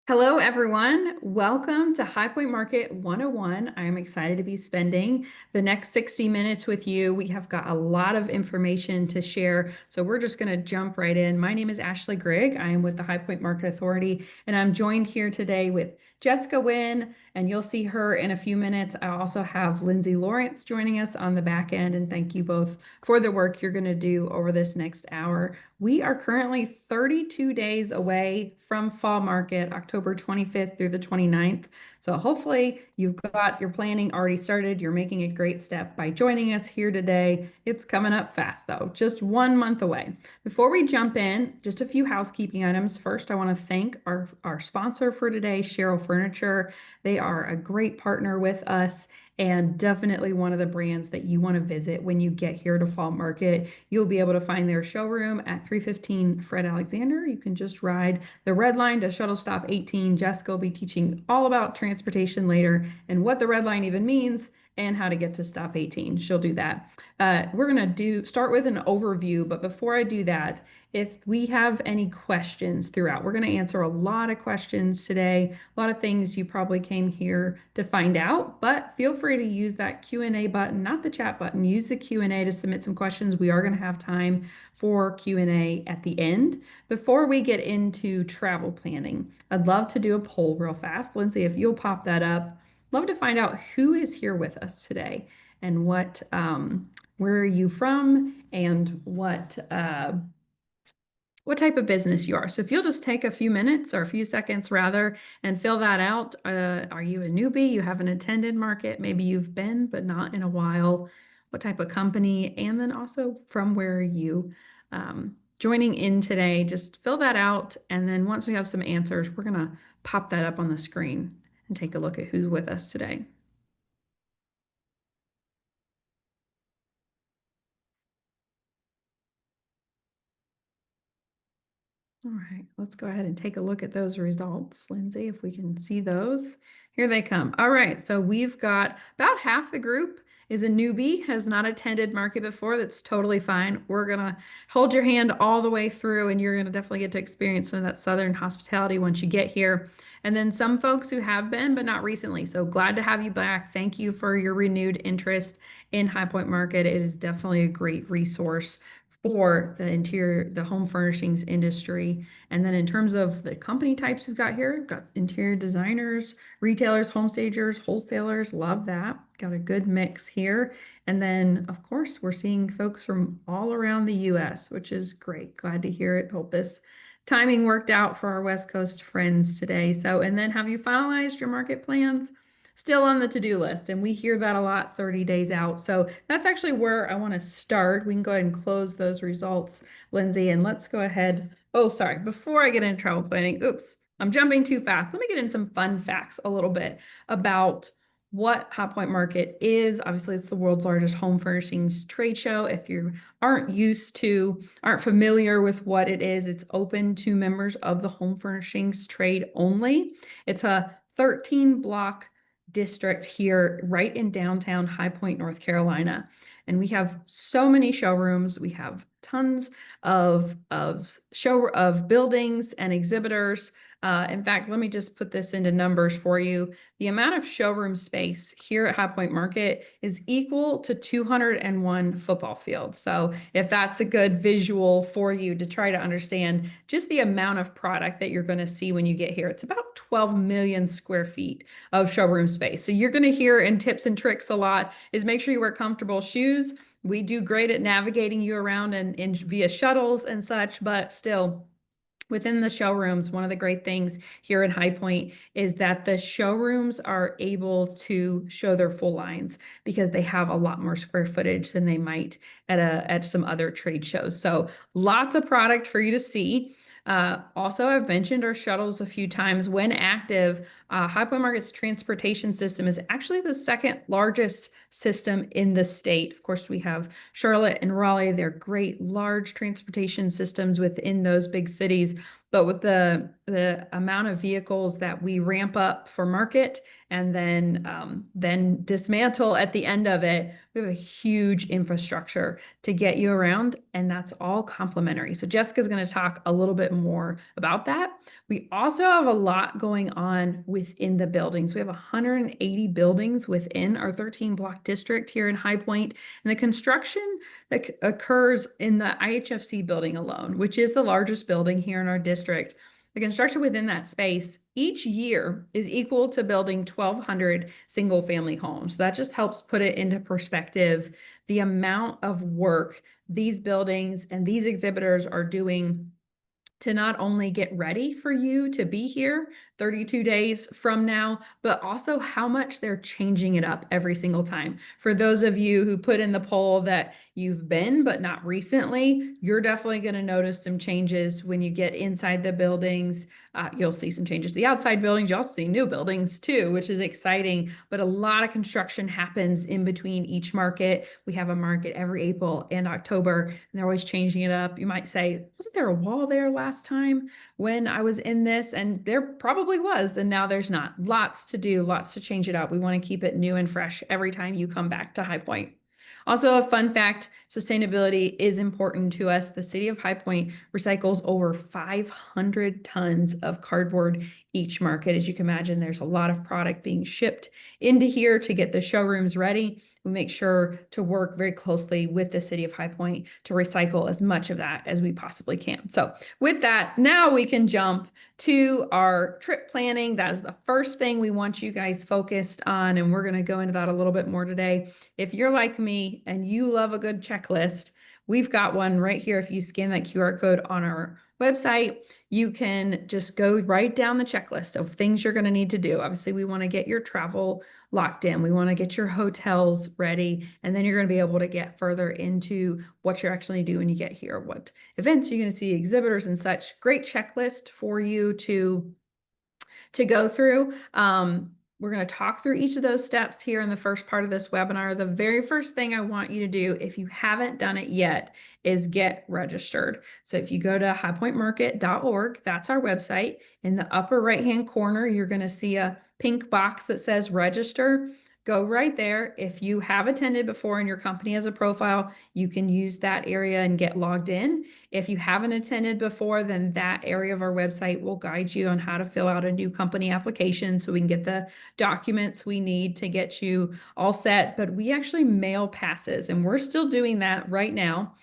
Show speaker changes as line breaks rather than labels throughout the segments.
Hello, everyone. Welcome to High Point Market 101. I am excited to be spending the next 60 minutes with you. We have got a lot of information to share, so we're just going to jump right in. My name is Ashley Grigg. I am with the High Point Market Authority, and I'm joined here today with Jessica Wynn, and you'll see her in a few minutes. I also have Lindsay Lawrence joining us on the back end, and thank you both for the work you're going to do over this next hour. We are currently 32 days away from fall market, October 25th through the 29th. So hopefully you've got your planning already started. You're making a great step by joining us here today. It's coming up fast though, just 1 month away. Before we jump in, just a few housekeeping items. First, I want to thank our sponsor for today, Sherrill Furniture. They are a great partner with us and definitely one of the brands that you want to visit when you get here to Fall Market. You'll be able to find their showroom at 315 Fred Alexander. You can just ride the red line to shuttle stop 18. Jessica will be teaching all about transportation later and what the red line even means and how to get to stop 18. She'll do that. We're going to start with an overview, but before I do that, if we have any questions throughout, we're going to answer a lot of questions today, a lot of things you probably came here to find out, but feel free to use that Q&A button, not the chat button. Use the Q&A to submit some questions. We are going to have time for Q&A at the end. Before we get into travel planning, I'd love to do a poll real fast. Lindsay, if you'll pop that up. Love to find out who is here with us today and where are you from and what type of business you are. So if you'll just take a few minutes or a few seconds rather and fill that out. Are you a newbie? You haven't attended market? Maybe you've been, but not in a while. What type of company? And then also from where are you joining in today? Just fill that out. And then once we have some answers, we're going to pop that up on the screen and take a look at who's with us today. All right, let's go ahead and take a look at those results, Lindsay, if we can see those. Here they come. All right, so we've got about half the group is a newbie, has not attended market before. That's totally fine. We're gonna hold your hand all the way through and you're gonna definitely get to experience some of that Southern hospitality once you get here. And then some folks who have been, but not recently. So glad to have you back. Thank you for your renewed interest in High Point Market. It is definitely a great resource for the home furnishings industry. And then in terms of the company types we've got here, got interior designers, retailers, home stagers, wholesalers, love that. Got a good mix here. And then of course, we're seeing folks from all around the US, which is great. Glad to hear it. Hope this timing worked out for our West Coast friends today. So, and then have you finalized your market plans? Still on the to-do list, and we hear that a lot 30 days out. So that's actually where I want to start. We can go ahead and close those results, Lindsay, and let's go ahead. Oh, sorry, before I get into travel planning, oops, I'm jumping too fast. Let me get in some fun facts a little bit about what High Point Market is. Obviously, it's the world's largest home furnishings trade show. If you aren't familiar with what it is, it's open to members of the home furnishings trade only. It's a 13-block district here right in downtown High Point, North Carolina. And we have so many showrooms. We have tons of buildings and exhibitors. In fact, let me just put this into numbers for you. The amount of showroom space here at High Point Market is equal to 201 football fields. So if that's a good visual for you to try to understand just the amount of product that you're going to see when you get here, it's about 12 million square feet of showroom space. So you're going to hear in tips and tricks a lot is make sure you wear comfortable shoes. We do great at navigating you around and via shuttles and such, but still within the showrooms, one of the great things here at High Point is that the showrooms are able to show their full lines because they have a lot more square footage than they might at some other trade shows. So lots of product for you to see. Also, I've mentioned our shuttles a few times. When active, High Point Market's transportation system is actually the second largest system in the state. Of course, we have Charlotte and Raleigh. They're great large transportation systems within those big cities. But with the amount of vehicles that we ramp up for market and then dismantle at the end of it, we have a huge infrastructure to get you around, and that's all complimentary. So Jessica's going to talk a little bit more about that. We also have a lot going on within the buildings. We have 180 buildings within our 13 block district here in High Point, and the construction that occurs in the IHFC building alone, which is the largest building here in our district. The construction within that space each year is equal to building 1,200 single family homes. That just helps put it into perspective, the amount of work these buildings and these exhibitors are doing to not only get ready for you to be here 32 days from now, but also how much they're changing it up every single time. For those of you who put in the poll that you've been, but not recently, you're definitely going to notice some changes when you get inside the buildings. You'll see some changes to the outside buildings. You'll also see new buildings too, which is exciting, but a lot of construction happens in between each market. We have a market every April and October, and they're always changing it up. You might say, wasn't there a wall there last time when I was in this? And there probably was, and now there's not. Lots to do, lots to change it up. We want to keep it new and fresh every time you come back to High Point. Also, a fun fact, sustainability is important to us. The city of High Point recycles over 500 tons of cardboard each market. As you can imagine, there's a lot of product being shipped into here to get the showrooms ready. We make sure to work very closely with the city of High Point to recycle as much of that as we possibly can. So with that, now we can jump to our trip planning. That is the first thing we want you guys focused on, and we're going to go into that a little bit more today. If you're like me and you love a good checklist, we've got one right here. If you scan that QR code on our website, you can just go right down the checklist of things you're going to need to do. Obviously, we want to get your travel locked in. We want to get your hotels ready, and then you're going to be able to get further into what you're actually doing when you get here, what events you're going to see, exhibitors and such. Great checklist for you to go through. We're going to talk through each of those steps here in the first part of this webinar. The very first thing I want you to do, if you haven't done it yet, is get registered. So if you go to highpointmarket.org, that's our website. In the upper right-hand corner, you're going to see a pink box that says register. Go right there. If you have attended before and your company has a profile, you can use that area and get logged in. If you haven't attended before, then that area of our website will guide you on how to fill out a new company application so we can get the documents we need to get you all set. But we actually mail passes, and we're still doing that right now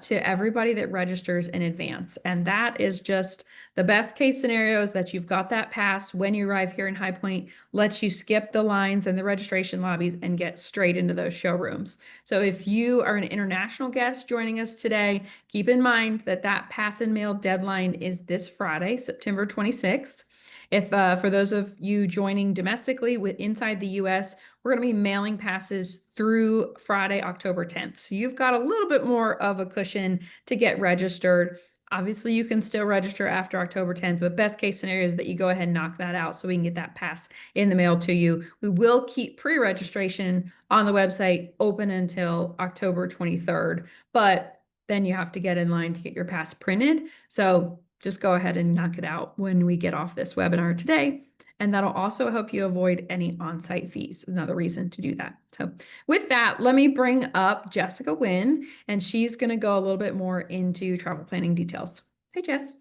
to everybody that registers in advance. And that is just the best case scenario, is that you've got that pass when you arrive here in High Point, lets you skip the lines and the registration lobbies and get straight into those showrooms. So if you are an international guest joining us today, keep in mind that that pass and mail deadline is this Friday, September 26th. If for those of you joining domestically with inside the US, we're going to be mailing passes through Friday, October 10th. So you've got a little bit more of a cushion to get registered. Obviously, you can still register after October 10th, but best case scenario is that you go ahead and knock that out so we can get that pass in the mail to you. We will keep pre-registration on the website open until October 23rd, but then you have to get in line to get your pass printed. So just go ahead and knock it out when we get off this webinar today. And that'll also help you avoid any on-site fees. Another reason to do that. So with that, let me bring up Jessica Wynn, and she's going to go a little bit more into travel planning details. Hey, Jess.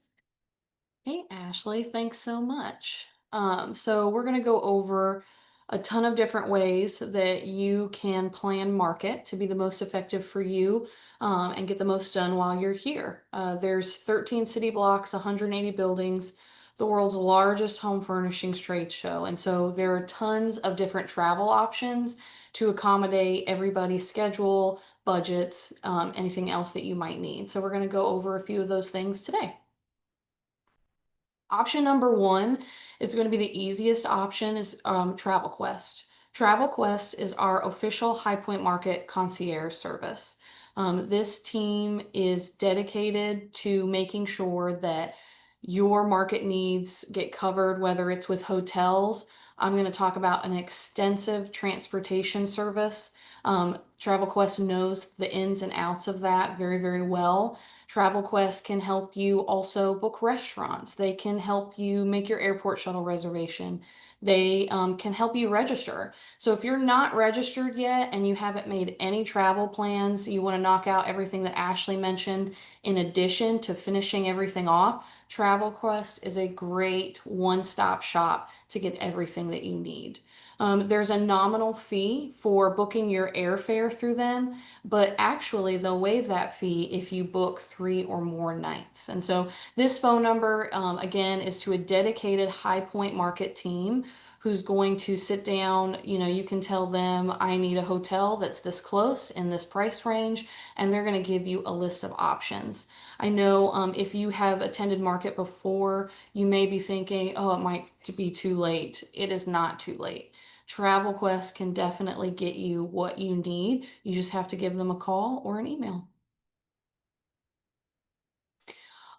Hey, Ashley, thanks so much. So we're going to go over a ton of different ways that you can plan market to be the most effective for you and get the most done while you're here. There's 13 city blocks, 180 buildings, the world's largest home furnishings trade show. And so there are tons of different travel options to accommodate everybody's schedule, budgets, anything else that you might need. So we're going to go over a few of those things today. Option number one is going to be the easiest option is Travel Quest. Travel Quest is our official High Point Market concierge service. This team is dedicated to making sure that your market needs get covered, whether it's with hotels. I'm going to talk about an extensive transportation service Travel Quest knows the ins and outs of that very, very well. Travel Quest can help you also book restaurants. They can help you make your airport shuttle reservation. They can help you register. So if you're not registered yet and you haven't made any travel plans, you want to knock out everything that Ashley mentioned in addition to finishing everything off, Travel Quest is a great one-stop shop to get everything that you need. There's a nominal fee for booking your airfare through them, but actually they'll waive that fee if you book 3 or more nights. And so this phone number, again, is to a dedicated High Point Market team who's going to sit down. You can tell them, I need a hotel that's this close in this price range, and they're going to give you a list of options. I know if you have attended market before, you may be thinking, oh, it might be too late. It is not too late. Travel Quest can definitely get you what you need. You just have to give them a call or an email.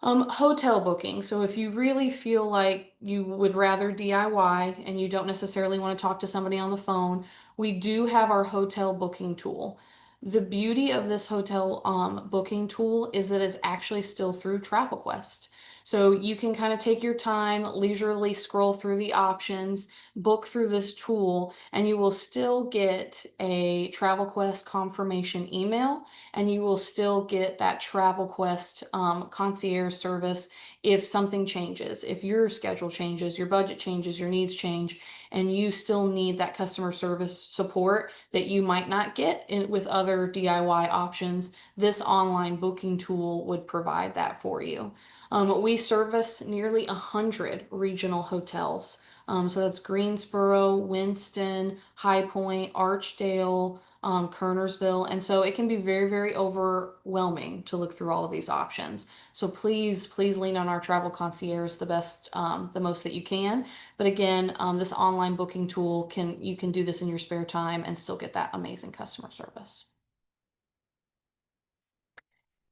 Hotel booking. So if you really feel like you would rather DIY and you don't necessarily want to talk to somebody on the phone, we do have our hotel booking tool. The beauty of this hotel booking tool is that it's actually still through Travel Quest. So you can kind of take your time, leisurely scroll through the options, book through this tool, and you will still get a Travel Quest confirmation email, and you will still get that Travel Quest concierge service if something changes, if your schedule changes, your budget changes, your needs change, and you still need that customer service support that you might not get with other DIY options. This online booking tool would provide that for you. We service nearly 100 regional hotels. So that's Greensboro, Winston, High Point, Archdale, Kernersville. And so it can be very, very overwhelming to look through all of these options. So please, please lean on our travel concierge the most that you can. But again, this online booking tool you can do this in your spare time and still get that amazing customer service.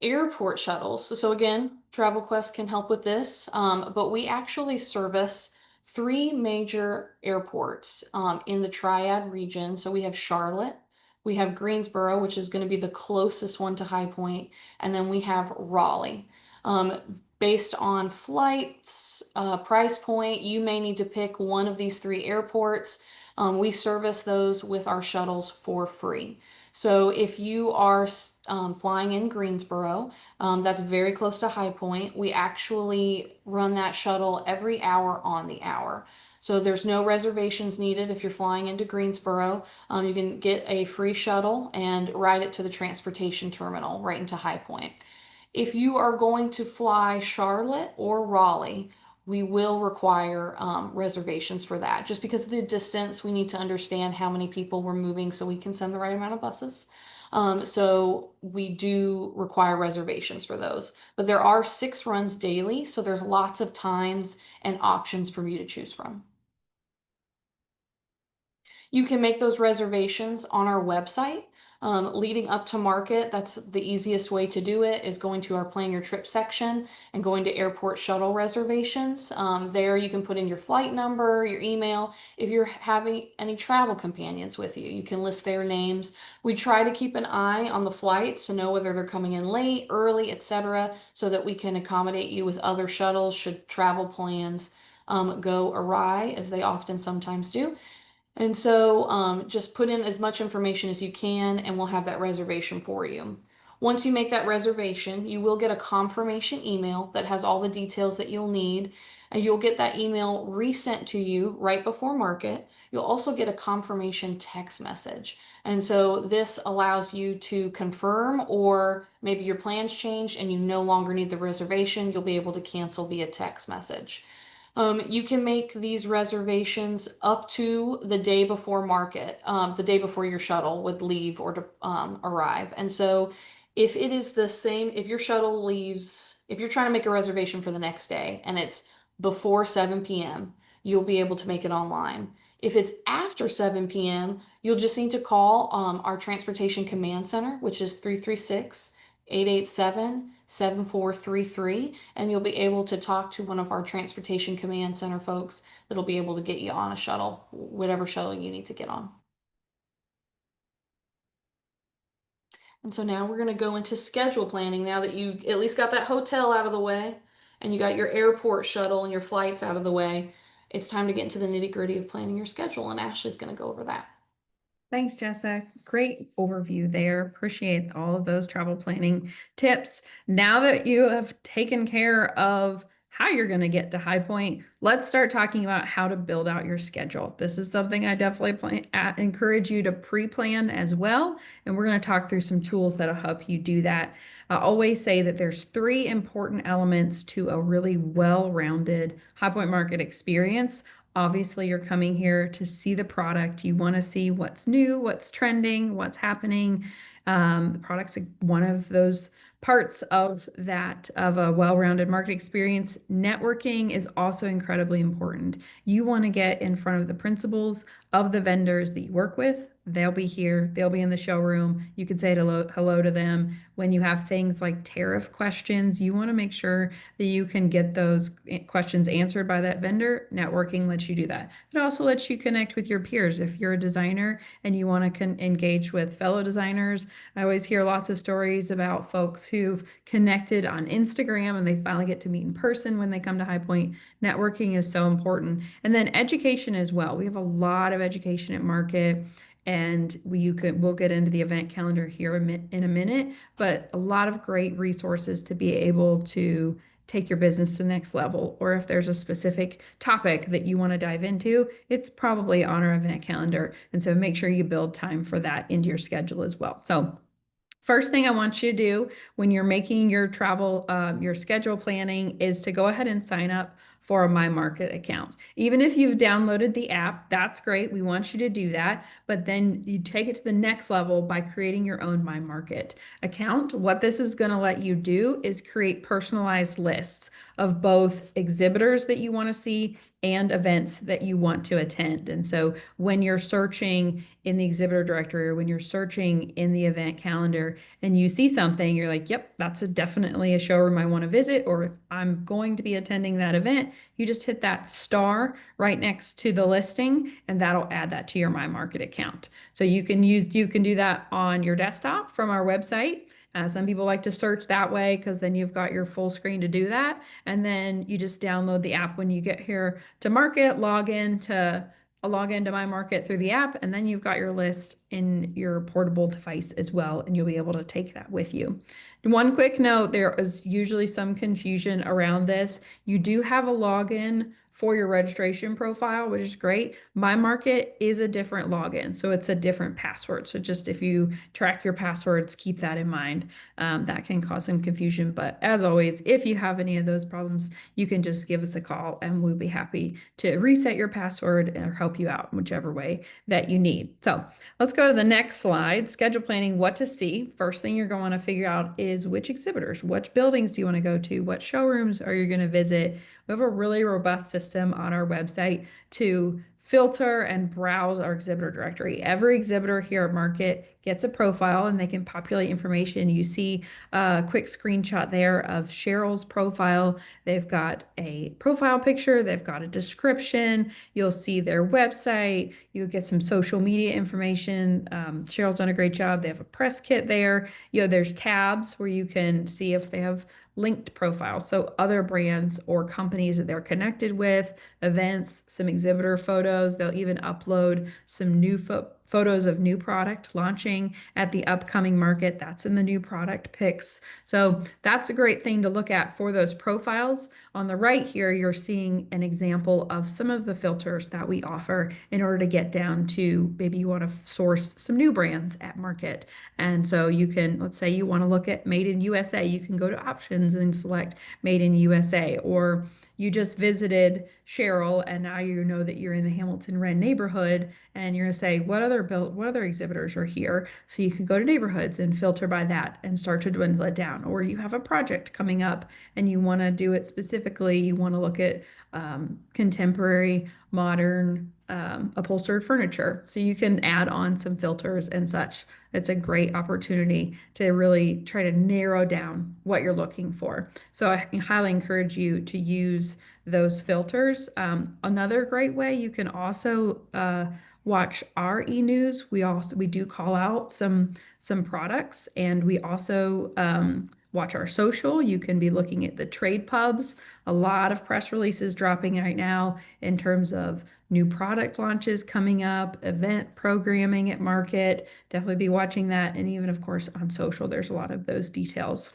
Airport shuttles. So again, Travel Quest can help with this, but we actually service 3 major airports in the Triad region. So we have Charlotte, we have Greensboro, which is going to be the closest one to High Point, and then we have Raleigh. Um, Based on flights, price point, you may need to pick one of these 3 airports. We service those with our shuttles for free. So if you are flying in Greensboro, that's very close to High Point. We actually run that shuttle every hour on the hour. So there's no reservations needed if you're flying into Greensboro. You can get a free shuttle and ride it to the transportation terminal right into High Point. If you are going to fly Charlotte or Raleigh, we will require reservations for that. Just because of the distance, we need to understand how many people we're moving so we can send the right amount of buses. So we do require reservations for those. But there are 6 runs daily, so there's lots of times and options for you to choose from. You can make those reservations on our website. Leading up to market, that's the easiest way to do it, is going to our plan your trip section and going to airport shuttle reservations. There you can put in your flight number, your email. If you're having any travel companions with you, you can list their names. We try to keep an eye on the flights to know whether they're coming in late, early, etc., so that we can accommodate you with other shuttles should travel plans go awry, as they often sometimes do. And so just put in as much information as you can, and we'll have that reservation for you. Once you make that reservation, you will get a confirmation email that has all the details that you'll need. And you'll get that email resent to you right before market. You'll also get a confirmation text message. And so this allows you to confirm, or maybe your plans changed and you no longer need the reservation. You'll be able to cancel via text message. You can make these reservations up to the day before market, the day before your shuttle would leave or to arrive. And so if it is the same, if your shuttle leaves, if you're trying to make a reservation for the next day and it's before 7 p.m., you'll be able to make it online. If it's after 7 p.m., you'll just need to call our Transportation Command Center, which is 336 887 7433, and you'll be able to talk to one of our Transportation Command Center folks that'll be able to get you on a shuttle, whatever shuttle you need to get on. And so now we're going to go into schedule planning now that you at least got that hotel out of the way and you got your airport shuttle and your flights out of the way. It's time to get into the nitty-gritty of planning your schedule, and Ashley's going to go over that.
Thanks, Jessica. Great overview there. Appreciate all of those travel planning tips. Now that you have taken care of how you're going to get to High Point, let's start talking about how to build out your schedule. This is something I definitely encourage you to pre-plan as well. And we're going to talk through some tools that'll help you do that. I always say that there's three important elements to a really well-rounded High Point Market experience. Obviously, you're coming here to see the product. You want to see what's new, what's trending, what's happening. The product's one of those parts of that of a well-rounded market experience. Networking is also incredibly important. You want to get in front of the principals of the vendors that you work with. They'll be here, they'll be in the showroom. You can say hello to them. When you have things like tariff questions, you want to make sure that you can get those questions answered by that vendor. Networking lets you do that. It also lets you connect with your peers. If you're a designer and you want to engage with fellow designers, I always hear lots of stories about folks who've connected on Instagram and they finally get to meet in person when they come to High Point. Networking is so important. And then education as well. We have a lot of education at Market, and we'll get into the event calendar here in a minute, but a lot of great resources to be able to take your business to the next level. Or if there's a specific topic that you want to dive into, it's probably on our event calendar. And so make sure you build time for that into your schedule as well. So first thing I want you to do when you're making your travel, your schedule planning, is to go ahead and sign up for a My Market account. Even if you've downloaded the app, that's great. We want you to do that. But then you take it to the next level by creating your own My Market account. What this is going to let you do is create personalized lists of both exhibitors that you want to see and events that you want to attend. And so when you're searching in the exhibitor directory or when you're searching in the event calendar and you see something, you're like, yep, that's definitely a showroom I want to visit, or I'm going to be attending that event. You just hit that star right next to the listing and that'll add that to your My Market account. So you can do that on your desktop from our website. Some people like to search that way because then you've got your full screen to do that. And then you just download the app when you get here to Market, log into My Market through the app, and then you've got your list in your portable device as well, and you'll be able to take that with you. One quick note, there is usually some confusion around this. You do have a login for your registration profile, which is great. My Market is a different login, so it's a different password. So just if you track your passwords, keep that in mind. That can cause some confusion, but as always, if you have any of those problems, you can just give us a call and we'll be happy to reset your password or help you out in whichever way that you need. So let's go to the next slide. Schedule planning, what to see. First thing you're going to figure out is which exhibitors, which buildings do you want to go to, what showrooms are you going to visit. We have a really robust system on our website to filter and browse our exhibitor directory. Every exhibitor here at Market gets a profile and they can populate information. You see a quick screenshot there of Cheryl's profile. They've got a profile picture, they've got a description, you'll see their website, you'll get some social media information. Cheryl's done a great job. They have a press kit there. There's tabs where you can see if they have linked profiles, so other brands or companies that they're connected with, events, some exhibitor photos. They'll even upload some new photos of new product launching at the upcoming market. That's in the new product picks. So that's a great thing to look at for those profiles. On the right here, you're seeing an example of some of the filters that we offer in order to get down to maybe you want to source some new brands at Market. And so you can, let's say you want to look at Made in USA, you can go to options and select Made in USA, or you just visited Cheryl and now you know that you're in the Hamilton Wren neighborhood and you're going to say, what other exhibitors are here? So you can go to neighborhoods and filter by that and start to dwindle it down. Or you have a project coming up and you want to do it specifically. You want to look at contemporary, modern, upholstered furniture. So you can add on some filters and such. It's a great opportunity to really try to narrow down what you're looking for. So I highly encourage you to use those filters. Another great way you can also watch our e-news, we do call out some products, and we also watch our social. You can be looking at the trade pubs. A lot of press releases dropping right now in terms of new product launches coming up, event programming at market. Definitely be watching that. And even, of course, on social, there's a lot of those details.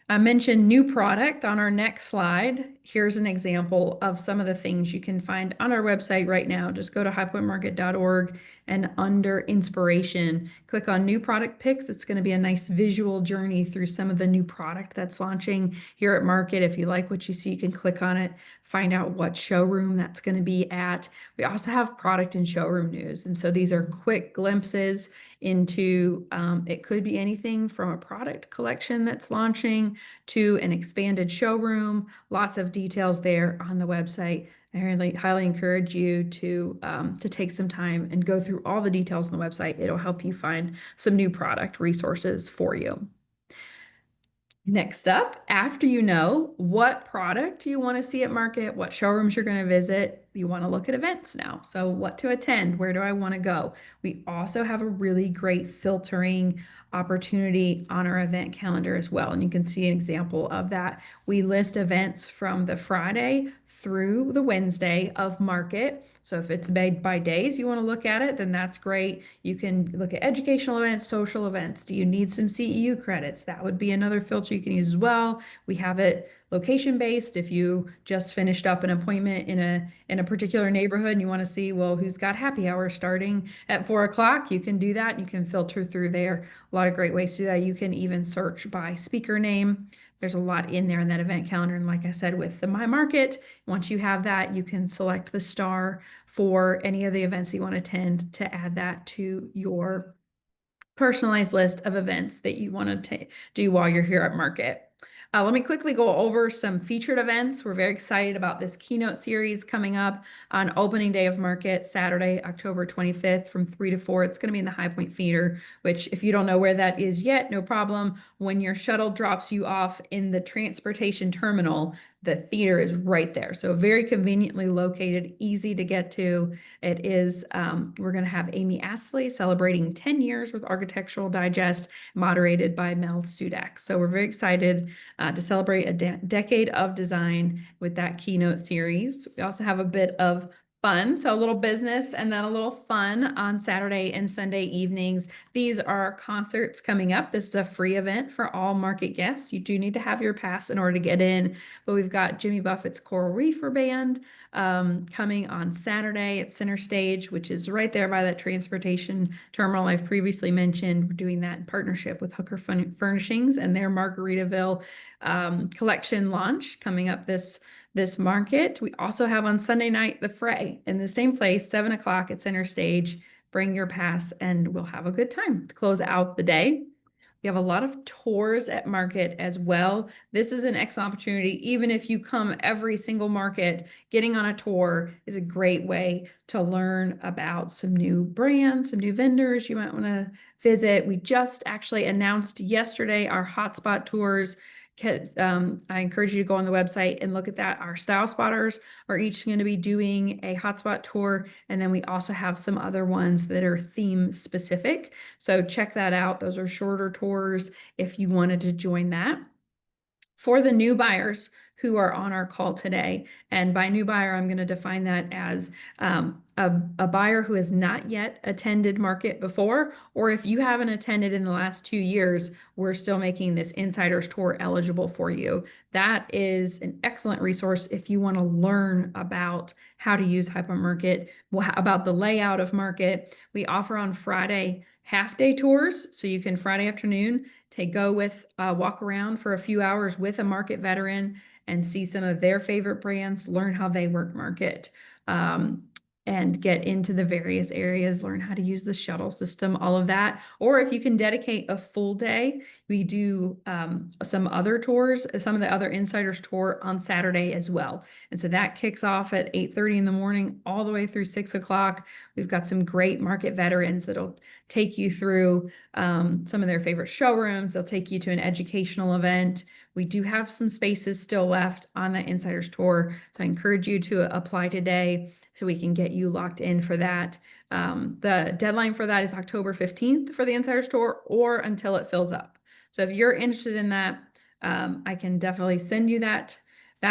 I mentioned new product on our next slide. Here's an example of some of the things you can find on our website right now. Just go to highpointmarket.org and under inspiration, click on new product picks. It's going to be a nice visual journey through some of the new product that's launching here at Market. If you like what you see, you can click on it, find out what showroom that's going to be at. We also have product and showroom news. And so these are quick glimpses into it could be anything from a product collection that's launching to an expanded showroom. Lots of details there on the website. I really highly encourage you to take some time and go through all the details on the website. It'll help you find some new product resources for you. Next up, after you know what product you want to see at market, what showrooms you're going to visit, you want to look at events now. So what to attend, where do I want to go? We also have a really great filtering opportunity on our event calendar as well. And you can see an example of that. We list events from the Friday through the Wednesday of market. So if it's made by days, you want to look at it, then that's great. You can look at educational events, social events. Do you need some CEU credits? That would be another filter you can use as well. We have it location based. If you just finished up an appointment in a particular neighborhood and you want to see, well, who's got happy hour starting at 4 o'clock, you can do that. You can filter through there. A lot of great ways to do that. You can even search by speaker name. There's a lot in there in that event calendar. And like I said, with the My Market, once you have that, you can select the star for any of the events you want to attend to add that to your personalized list of events that you want to do while you're here at Market. Let me quickly go over some featured events. We're very excited about this keynote series coming up on opening day of Market, Saturday, October 25th from 3 to 4. It's going to be in the High Point Theater, which if you don't know where that is yet, no problem. When your shuttle drops you off in the transportation terminal, the theater is right there. So very conveniently located, easy to get to. It is, we're going to have Amy Astley celebrating 10 years with Architectural Digest, moderated by Mel Sudak. So we're very excited to celebrate a decade of design with that keynote series. We also have a bit of fun, so a little business and then a little fun on Saturday and Sunday evenings. These are concerts coming up. This is a free event for all Market guests. You do need to have your pass in order to get in, but we've got Jimmy Buffett's Coral Reefer Band coming on Saturday at Center Stage, which is right there by that transportation terminal I've previously mentioned. We're doing that in partnership with Hooker Furnishings and their Margaritaville collection launch coming up this market. We also have on Sunday night the Fray in the same place, 7 o'clock at Center Stage. Bring your pass and we'll have a good time to close out the day. We have a lot of tours at Market as well. This is an excellent opportunity. Even if you come every single market, getting on a tour is a great way to learn about some new brands, some new vendors you might want to visit. We just actually announced yesterday our hotspot tours. I encourage you to go on the website and look at that. Our style spotters are each going to be doing a hotspot tour, and then we also have some other ones that are theme specific. So check that out. Those are shorter tours if you wanted to join that. For the new buyers who are on our call today, and by new buyer, I'm going to define that as a buyer who has not yet attended Market before, or if you haven't attended in the last 2 years, we're still making this Insider's Tour eligible for you. That is an excellent resource if you want to learn about how to use High Point Market, about the layout of Market. We offer on Friday half-day tours, so you can Friday afternoon walk around for a few hours with a Market veteran and see some of their favorite brands, learn how they work Market, and get into the various areas, learn how to use the shuttle system, all of that. Or if you can dedicate a full day, we do some other tours, some of the other Insiders Tour on Saturday as well. And so that kicks off at 8:30 in the morning all the way through 6 o'clock. We've got some great Market veterans that'll take you through some of their favorite showrooms. They'll take you to an educational event. We do have some spaces still left on the Insiders Tour, so I encourage you to apply today so we can get you locked in for that. The deadline for that is October 15th for the Insiders Tour, or until it fills up. So if you're interested in that, I can definitely send you that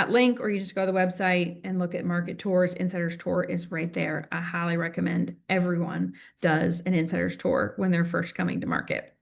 link, or you just go to the website and look at Market Tours. Insiders Tour is right there. I highly recommend everyone does an Insiders Tour when they're first coming to market.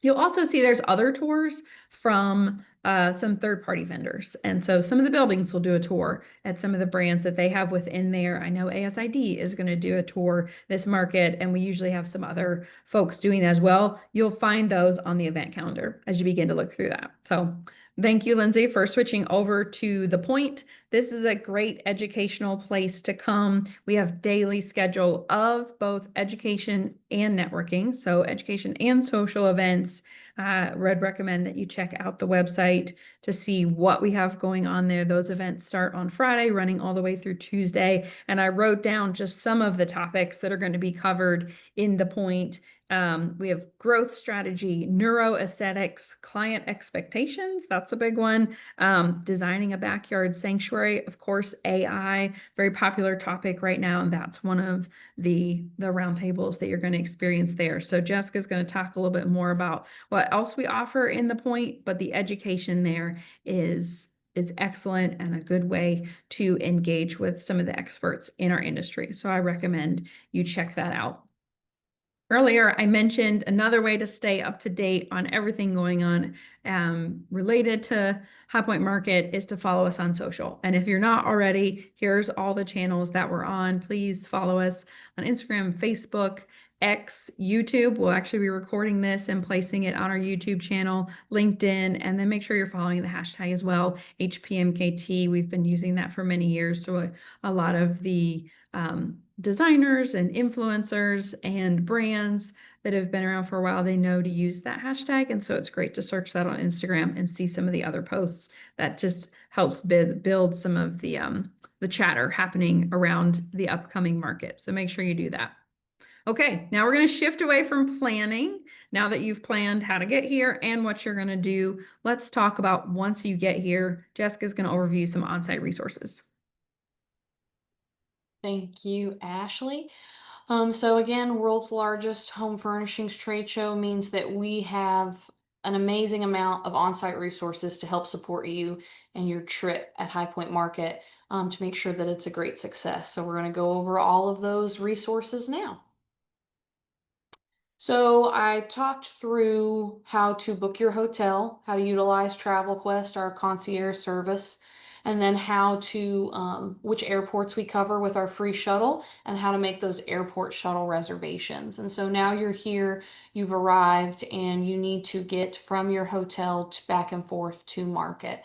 You'll also see there's other tours from some third-party vendors. And so some of the buildings will do a tour at some of the brands that they have within there. I know ASID is going to do a tour this market, and we usually have some other folks doing that as well. You'll find those on the event calendar as you begin to look through that. So thank you, Lindsay, for switching over to The Point. This is a great educational place to come. We have daily schedule of both education and networking, so education and social events. Would recommend that you check out the website to see what we have going on there. Those events start on Friday, running all the way through Tuesday. And I wrote down just some of the topics that are going to be covered in The Point. We have growth strategy, neuroaesthetics, client expectations. That's a big one. Designing a backyard sanctuary, of course, AI, very popular topic right now. And that's one of the roundtables that you're going to experience there. So Jessica's going to talk a little bit more about what else we offer in The Point, but the education there is excellent and a good way to engage with some of the experts in our industry. So I recommend you check that out. Earlier, I mentioned another way to stay up to date on everything going on related to High Point Market is to follow us on social. And if you're not already, here's all the channels that we're on. Please follow us on Instagram, Facebook, X, YouTube. We'll actually be recording this and placing it on our YouTube channel, LinkedIn, and then make sure you're following the hashtag as well, HPMKT. We've been using that for many years. So a lot of the designers and influencers and brands that have been around for a while, they know to use that hashtag. And so it's great to search that on Instagram and see some of the other posts. That just helps build some of the chatter happening around the upcoming market. So make sure you do that. Okay, now we're going to shift away from planning. Now that you've planned how to get here and what you're going to do, let's talk about once you get here. Jessica's going to overview some on-site resources.
Thank you, Ashley. So again, world's largest home furnishings trade show means that we have an amazing amount of on-site resources to help support you and your trip at High Point Market to make sure that it's a great success. So we're going to go over all of those resources now. So I talked through how to book your hotel, how to utilize TravelQuest, our concierge service, and then how to, which airports we cover with our free shuttle, and how to make those airport shuttle reservations. And so now you're here, you've arrived, and you need to get from your hotel back and forth to market.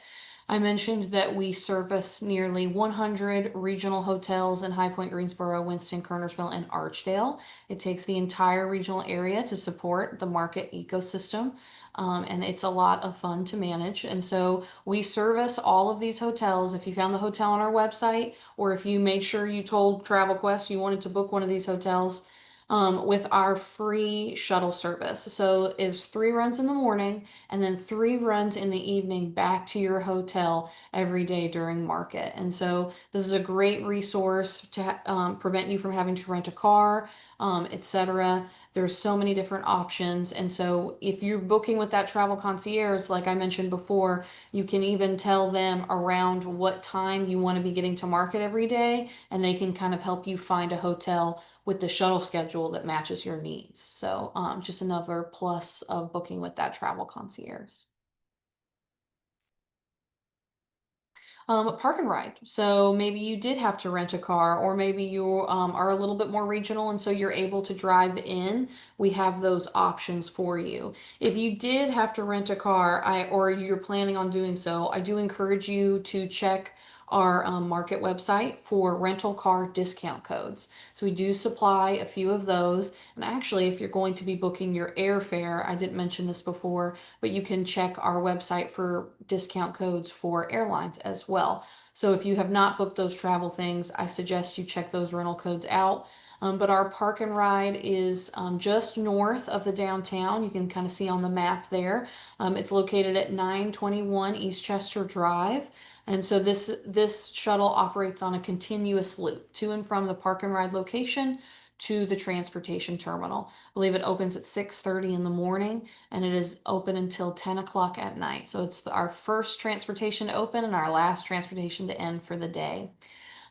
I mentioned that we service nearly 100 regional hotels in High Point, Greensboro, Winston, Kernersville, and Archdale. It takes the entire regional area to support the market ecosystem, and it's a lot of fun to manage. And so we service all of these hotels. If you found the hotel on our website, or if you made sure you told TravelQuest you wanted to book one of these hotels, with our free shuttle service. So it's 3 runs in the morning and then 3 runs in the evening back to your hotel every day during market. And so this is a great resource to prevent you from having to rent a car, etc. There's so many different options. And so if you're booking with that travel concierge, like I mentioned before, you can even tell them around what time you want to be getting to market every day, and they can kind of help you find a hotel with the shuttle schedule that matches your needs. So just another plus of booking with that travel concierge. Park and ride. So maybe you did have to rent a car, or maybe you are a little bit more regional and so you're able to drive in. We have those options for you. If you did have to rent a car, or you're planning on doing so, I do encourage you to check our market website for rental car discount codes. So we do supply a few of those. And actually, if you're going to be booking your airfare, I didn't mention this before, but you can check our website for discount codes for airlines as well. So if you have not booked those travel things, I suggest you check those rental codes out. But our park and ride is just north of the downtown. You can kind of see on the map there. It's located at 921 Eastchester Drive. And so this shuttle operates on a continuous loop to and from the park and ride location to the transportation terminal. I believe it opens at 6:30 in the morning and it is open until 10 o'clock at night. So it's our first transportation to open and our last transportation to end for the day.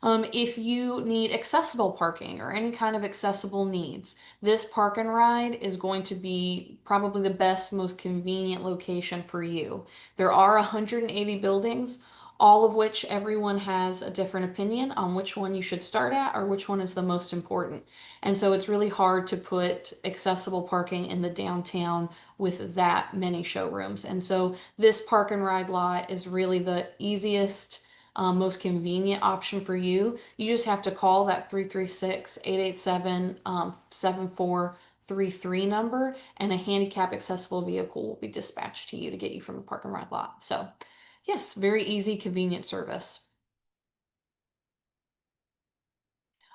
If you need accessible parking or any kind of accessible needs, this park and ride is going to be probably the best, most convenient location for you. There are 180 buildings, all of which everyone has a different opinion on which one you should start at or which one is the most important. And so it's really hard to put accessible parking in the downtown with that many showrooms. And so this park and ride lot is really the easiest, most convenient option for you. You just have to call that 336-887 7433 number, and a handicap accessible vehicle will be dispatched to you to get you from the park and ride lot. So, yes, very easy, convenient service.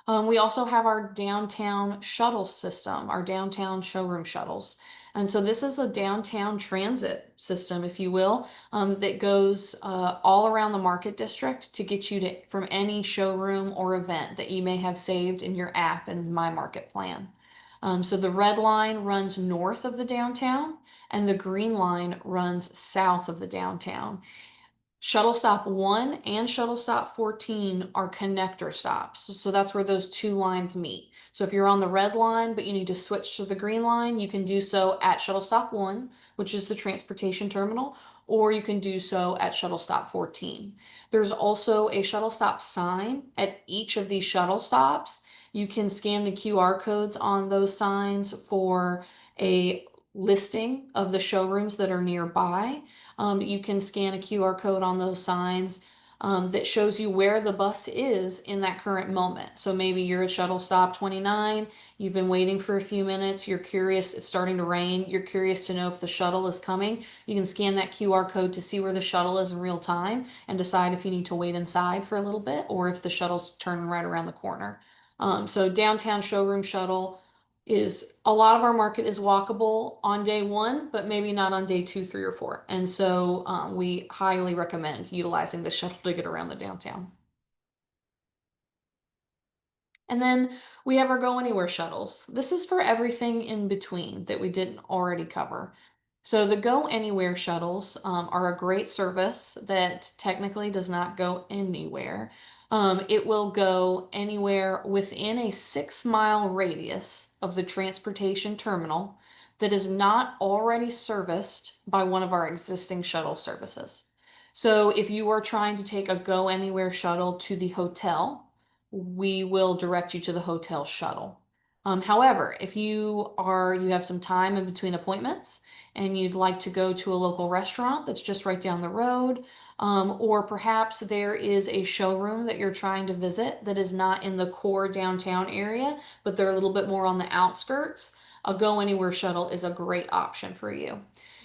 We also have our downtown shuttle system, our downtown showroom shuttles. And so this is a downtown transit system, if you will, that goes all around the market district to get you to from any showroom or event that you may have saved in your app in My Market Plan. So the red line runs north of the downtown, and the green line runs south of the downtown. Shuttle stop 1 and shuttle stop 14 are connector stops. So that's where those two lines meet. So if you're on the red line, but you need to switch to the green line, you can do so at shuttle stop 1, which is the transportation terminal, or you can do so at shuttle stop 14. There's also a shuttle stop sign at each of these shuttle stops. You can scan the QR codes on those signs for a listing of the showrooms that are nearby. You can scan a QR code on those signs that shows you where the bus is in that current moment. So maybe you're at shuttle stop 29, you've been waiting for a few minutes, you're curious, it's starting to rain, you're curious to know if the shuttle is coming. You can scan that QR code to see where the shuttle is in real time and decide if you need to wait inside for a little bit or if the shuttle's turning right around the corner. So downtown showroom shuttle is a lot of our market is walkable on day one, but maybe not on day 2, 3, or 4. And so we highly recommend utilizing the shuttle to get around the downtown. And then we have our Go Anywhere shuttles. This is for everything in between that we didn't already cover. So the Go Anywhere shuttles are a great service that technically does not go anywhere. It will go anywhere within a 6-mile radius of the transportation terminal that is not already serviced by one of our existing shuttle services. So if you are trying to take a Go Anywhere shuttle to the hotel, we will direct you to the hotel shuttle. However, if you have some time in between appointments and you'd like to go to a local restaurant that's just right down the road, or perhaps there is a showroom that you're trying to visit that is not in the core downtown area, but they're a little bit more on the outskirts, a Go Anywhere shuttle is a great option for you.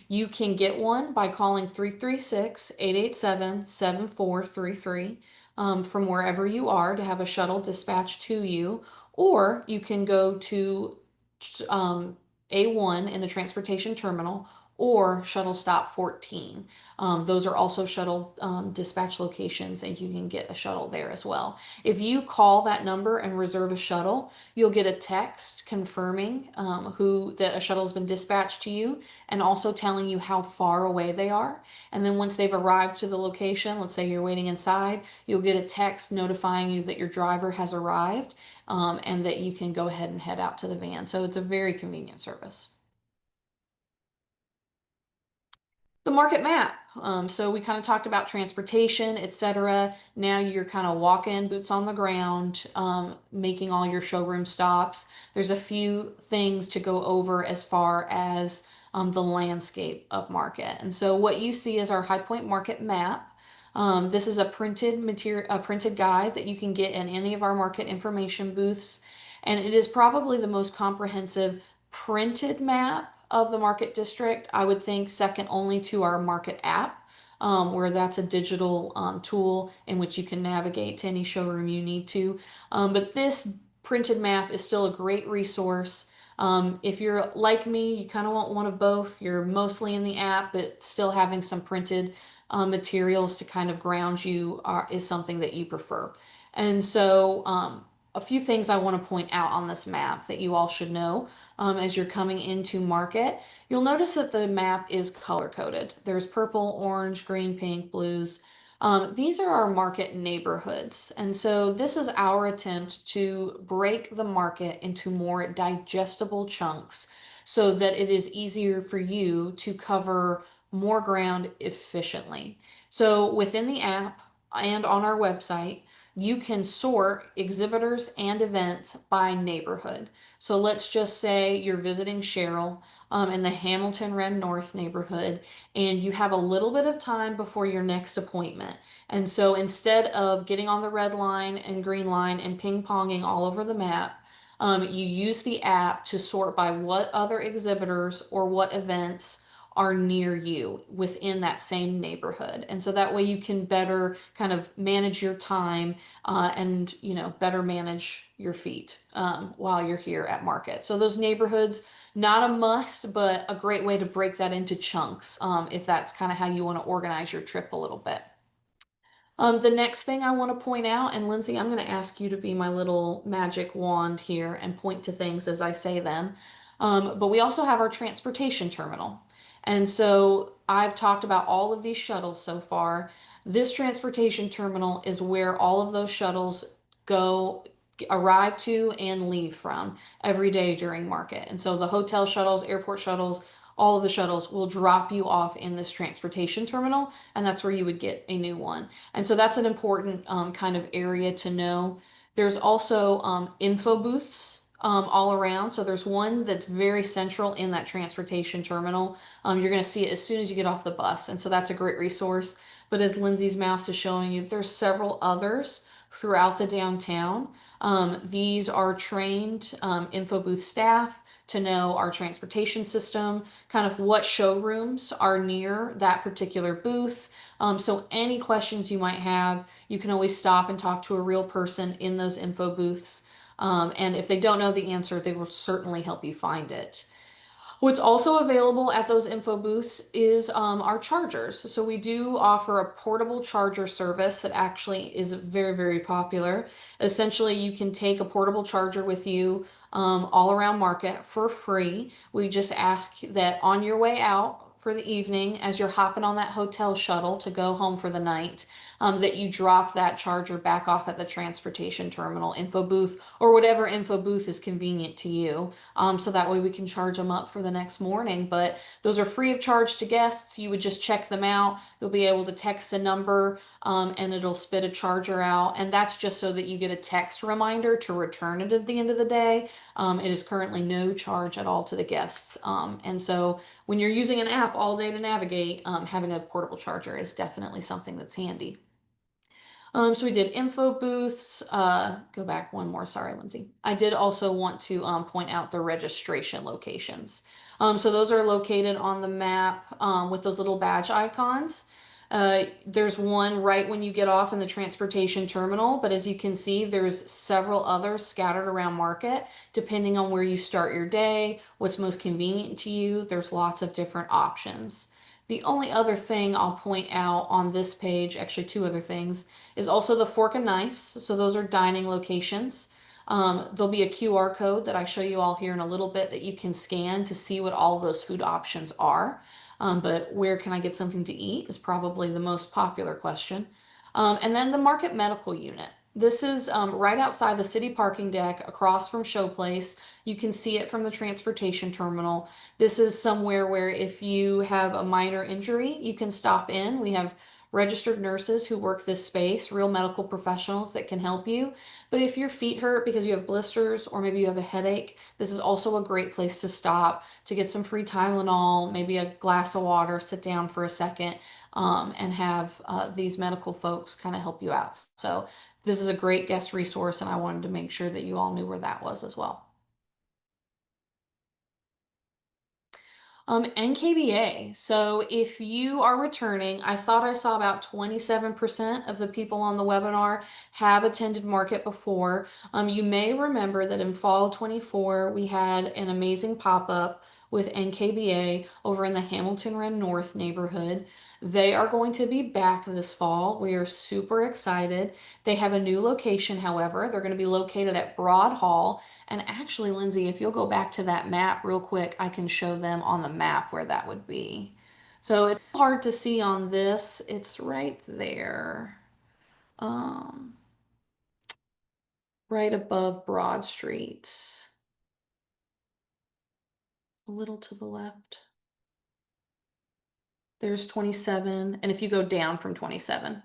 You can get one by calling 336-887 7433 from wherever you are to have a shuttle dispatched to you, or you can go to A1 in the transportation terminal or shuttle stop 14. Those are also shuttle dispatch locations, and you can get a shuttle there as well. If you call that number and reserve a shuttle, you'll get a text confirming that a shuttle has been dispatched to you and also telling you how far away they are. And then once they've arrived to the location, let's say you're waiting inside, you'll get a text notifying you that your driver has arrived and that you can go ahead and head out to the van. So it's a very convenient service. The market map. So we kind of talked about transportation, etc. Now you're kind of walking, boots on the ground, making all your showroom stops. There's a few things to go over as far as the landscape of market. And so what you see is our High Point Market map. This is a printed material, a printed guide that you can get in any of our market information booths, and it is probably the most comprehensive printed map of the market district. I would think second only to our market app, where that's a digital tool in which you can navigate to any showroom you need to. But this printed map is still a great resource. If you're like me, you kind of want one of both. You're mostly in the app, but still having some printed materials to kind of ground you is something that you prefer. And so, a few things I want to point out on this map that you all should know as you're coming into market. You'll notice that the map is color coded. There's purple, orange, green, pink, blues. These are our market neighborhoods. And so this is our attempt to break the market into more digestible chunks so that it is easier for you to cover more ground efficiently. So within the app and on our website, you can sort exhibitors and events by neighborhood. So let's just say you're visiting Cheryl in the Hamilton Ren North neighborhood, and you have a little bit of time before your next appointment. And so instead of getting on the red line and green line and ping-ponging all over the map, you use the app to sort by what other exhibitors or what events are near you within that same neighborhood. And so that way you can better kind of manage your time and better manage your feet while you're here at market. So those neighborhoods, not a must, but a great way to break that into chunks if that's kind of how you want to organize your trip a little bit. The next thing I want to point out, and Lindsay, I'm going to ask you to be my little magic wand here and point to things as I say them. But we also have our transportation terminal. And so I've talked about all of these shuttles so far. This transportation terminal is where all of those shuttles go, arrive to, and leave from every day during market. And so the hotel shuttles, airport shuttles, all of the shuttles will drop you off in this transportation terminal, and that's where you would get a new one. And so that's an important kind of area to know. There's also info booths all around. So there's one that's very central in that transportation terminal. You're going to see it as soon as you get off the bus. And so that's a great resource. But as Lindsay's mouse is showing you, there's several others throughout the downtown. These are trained info booth staff to know our transportation system, kind of what showrooms are near that particular booth. So any questions you might have, you can always stop and talk to a real person in those info booths. And if they don't know the answer, they will certainly help you find it. What's also available at those info booths is our chargers. So we do offer a portable charger service that actually is very, very popular. Essentially, you can take a portable charger with you all around market for free. We just ask that on your way out for the evening, as you're hopping on that hotel shuttle to go home for the night, that you drop that charger back off at the transportation terminal info booth or whatever info booth is convenient to you. So that way we can charge them up for the next morning. But those are free of charge to guests. You would just check them out. You'll be able to text a number and it'll spit a charger out. And that's just so that you get a text reminder to return it at the end of the day. It is currently no charge at all to the guests. And so when you're using an app all day to navigate, having a portable charger is definitely something that's handy. So we did info booths. Go back one more. Sorry, Lindsay. I did also want to point out the registration locations. So those are located on the map with those little badge icons. There's one right when you get off in the transportation terminal, but as you can see, there's several others scattered around market, depending on where you start your day, what's most convenient to you. There's lots of different options. The only other thing I'll point out on this page, actually two other things, is also the fork and knives. So those are dining locations. There'll be a QR code that I show you all here in a little bit that you can scan to see what all those food options are. But where can I get something to eat is probably the most popular question. And then the market medical unit. This is right outside the city parking deck across from Showplace. You can see it from the transportation terminal. This is somewhere where if you have a minor injury, you can stop in. We have registered nurses who work this space, real medical professionals that can help you. But if your feet hurt because you have blisters or maybe you have a headache, this is also a great place to stop to get some free Tylenol, maybe a glass of water, sit down for a second, and have these medical folks kind of help you out. So this is a great guest resource, and I wanted to make sure that you all knew where that was as well. NKBA. So if you are returning, I thought I saw about 27% of the people on the webinar have attended market before. You may remember that in fall 24, we had an amazing pop-up with NKBA over in the Hamilton Ren North neighborhood. They are going to be back this fall. We are super excited. They have a new location, however. They're going to be located at Broad Hall. And actually, Lindsay, if you'll go back to that map real quick, I can show them on the map where that would be. So it's hard to see on this. It's right there, um, right above Broad Street, a little to the left. There's 27. And if you go down from 27, a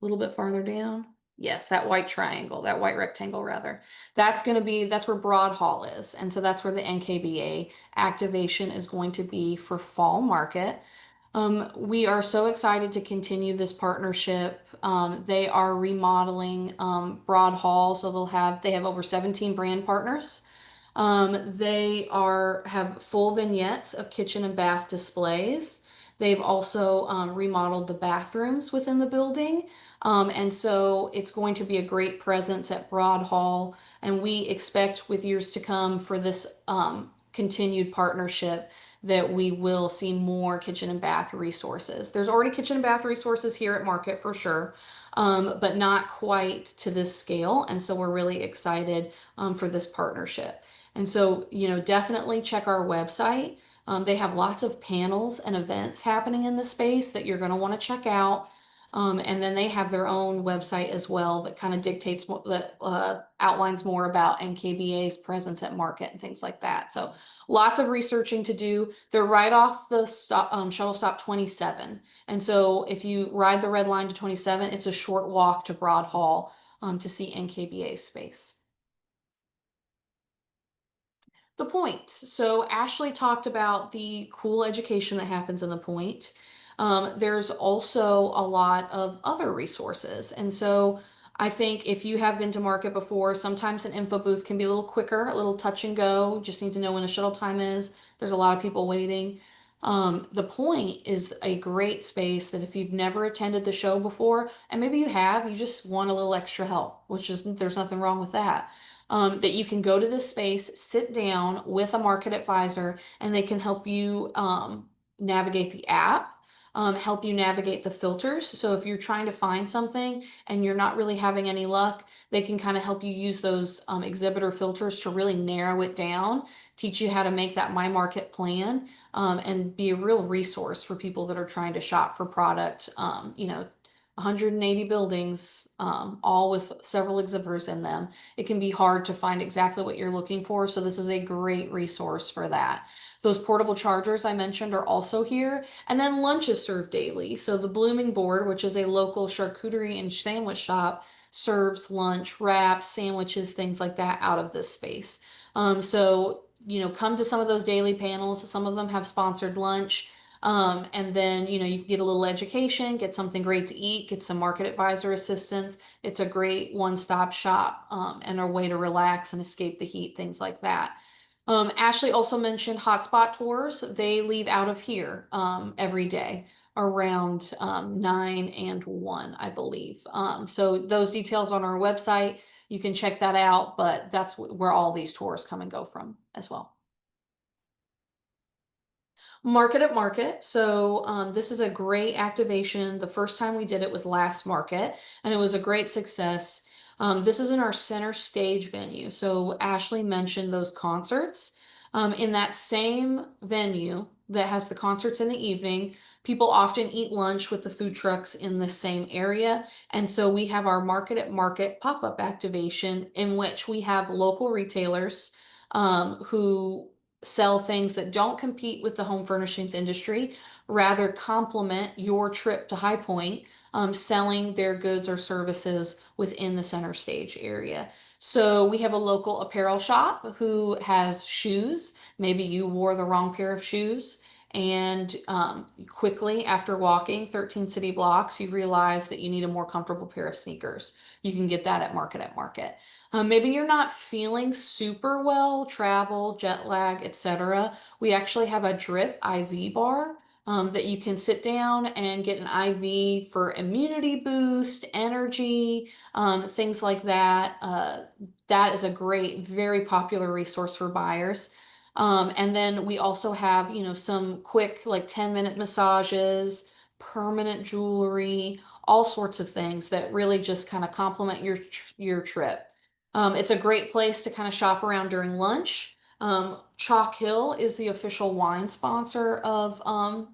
little bit farther down. Yes, that white triangle, that white rectangle rather. That's where Broad Hall is. And so that's where the NKBA activation is going to be for fall market. We are so excited to continue this partnership. They are remodeling Broad Hall, so they have over 17 brand partners. They have full vignettes of kitchen and bath displays. They've also remodeled the bathrooms within the building. And so it's going to be a great presence at Broad Hall. And we expect with years to come for this continued partnership that we will see more kitchen and bath resources. There's already kitchen and bath resources here at Market for sure, but not quite to this scale. And so we're really excited for this partnership. And so, definitely check our website. They have lots of panels and events happening in the space that you're going to want to check out. And then they have their own website as well that kind of dictates that outlines more about NKBA's presence at market and things like that. So lots of researching to do. They're right off the shuttle stop 27. And so if you ride the red line to 27, it's a short walk to Broad Hall to see NKBA's space. The Point. So Ashley talked about the cool education that happens in the Point. There's also a lot of other resources. And so I think if you have been to market before, sometimes an info booth can be a little quicker, a little touch and go. Just need to know when a shuttle time is. There's a lot of people waiting. The Point is a great space that if you've never attended the show before, and maybe you have, you just want a little extra help, which is there's nothing wrong with that. That you can go to this space, sit down with a market advisor, and they can help you navigate the app, help you navigate the filters. So if you're trying to find something and you're not really having any luck, they can kind of help you use those exhibitor filters to really narrow it down, teach you how to make that My Market plan, and be a real resource for people that are trying to shop for product. 180 buildings, all with several exhibitors in them. It can be hard to find exactly what you're looking for, so this is a great resource for that. Those portable chargers I mentioned are also here, and then lunch is served daily. So the Blooming Board, which is a local charcuterie and sandwich shop, serves lunch, wraps, sandwiches, things like that out of this space. So come to some of those daily panels. Some of them have sponsored lunch. And then, you can get a little education, get something great to eat, get some market advisor assistance. It's a great one-stop shop and a way to relax and escape the heat, things like that. Ashley also mentioned hotspot tours. They leave out of here every day around 9 and 1, I believe. So those details on our website, you can check that out, but that's where all these tours come and go from as well. Market at Market. So this is a great activation. The first time we did it was last market, and it was a great success. This is in our center stage venue. So Ashley mentioned those concerts. In that same venue that has the concerts in the evening, people often eat lunch with the food trucks in the same area. And so we have our Market at Market pop-up activation in which we have local retailers who sell things that don't compete with the home furnishings industry, rather complement your trip to High Point, selling their goods or services within the center stage area. So we have a local apparel shop who has shoes. Maybe you wore the wrong pair of shoes And quickly after walking 13 city blocks, you realize that you need a more comfortable pair of sneakers. You can get that at Market at Market. Maybe you're not feeling super well, travel, jet lag, etc. We actually have a drip IV bar that you can sit down and get an IV for immunity boost, energy, things like that. That is a great, very popular resource for buyers. And then we also have, some quick, like 10-minute massages, permanent jewelry, all sorts of things that really just kind of complement your trip. It's a great place to kind of shop around during lunch. Chalk Hill is the official wine sponsor of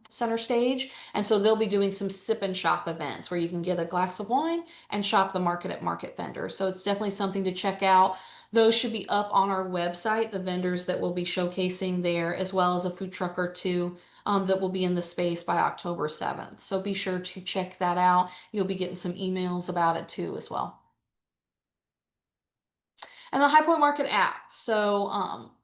Center Stage, and so they'll be doing some sip and shop events where you can get a glass of wine and shop the Market at Market vendors. So it's definitely something to check out. Those should be up on our website, the vendors that will be showcasing there, as well as a food truck or two that will be in the space by October 7th. So be sure to check that out. You'll be getting some emails about it too, as well. And the High Point Market app. So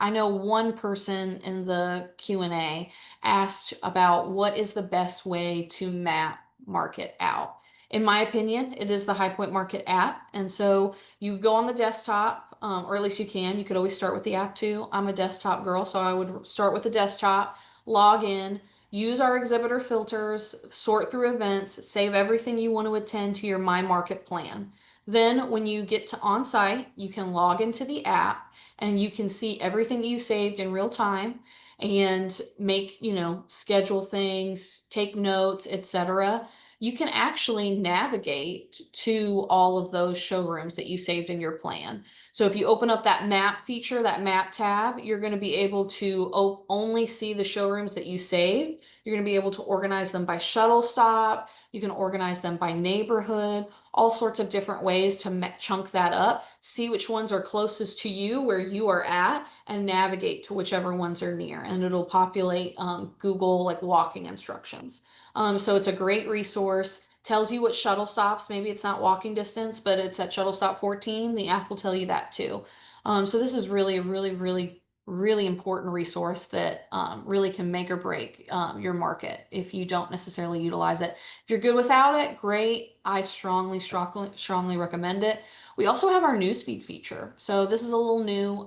I know one person in the Q&A asked about what is the best way to map market out. In my opinion, it is the High Point Market app. And so you go on the desktop, or at least you can. You could always start with the app too. I'm a desktop girl, so I would start with the desktop, log in, use our exhibitor filters, sort through events, save everything you want to attend to your My Market plan. Then when you get to on site, you can log into the app and you can see everything that you saved in real time and make, schedule things, take notes, etc. You can actually navigate to all of those showrooms that you saved in your plan. So if you open up that map feature, that map tab, you're going to be able to only see the showrooms that you saved. You're going to be able to organize them by shuttle stop. You can organize them by neighborhood, all sorts of different ways to chunk that up, see which ones are closest to you where you are at, and navigate to whichever ones are near. And it'll populate Google like walking instructions. So it's a great resource. Tells you what shuttle stops. Maybe it's not walking distance, but it's at shuttle stop 14. The app will tell you that too. So this is really, really, really, really important resource that really can make or break your market if you don't necessarily utilize it. If you're good without it, great. I strongly, strongly, strongly recommend it. We also have our newsfeed feature. So this is a little new.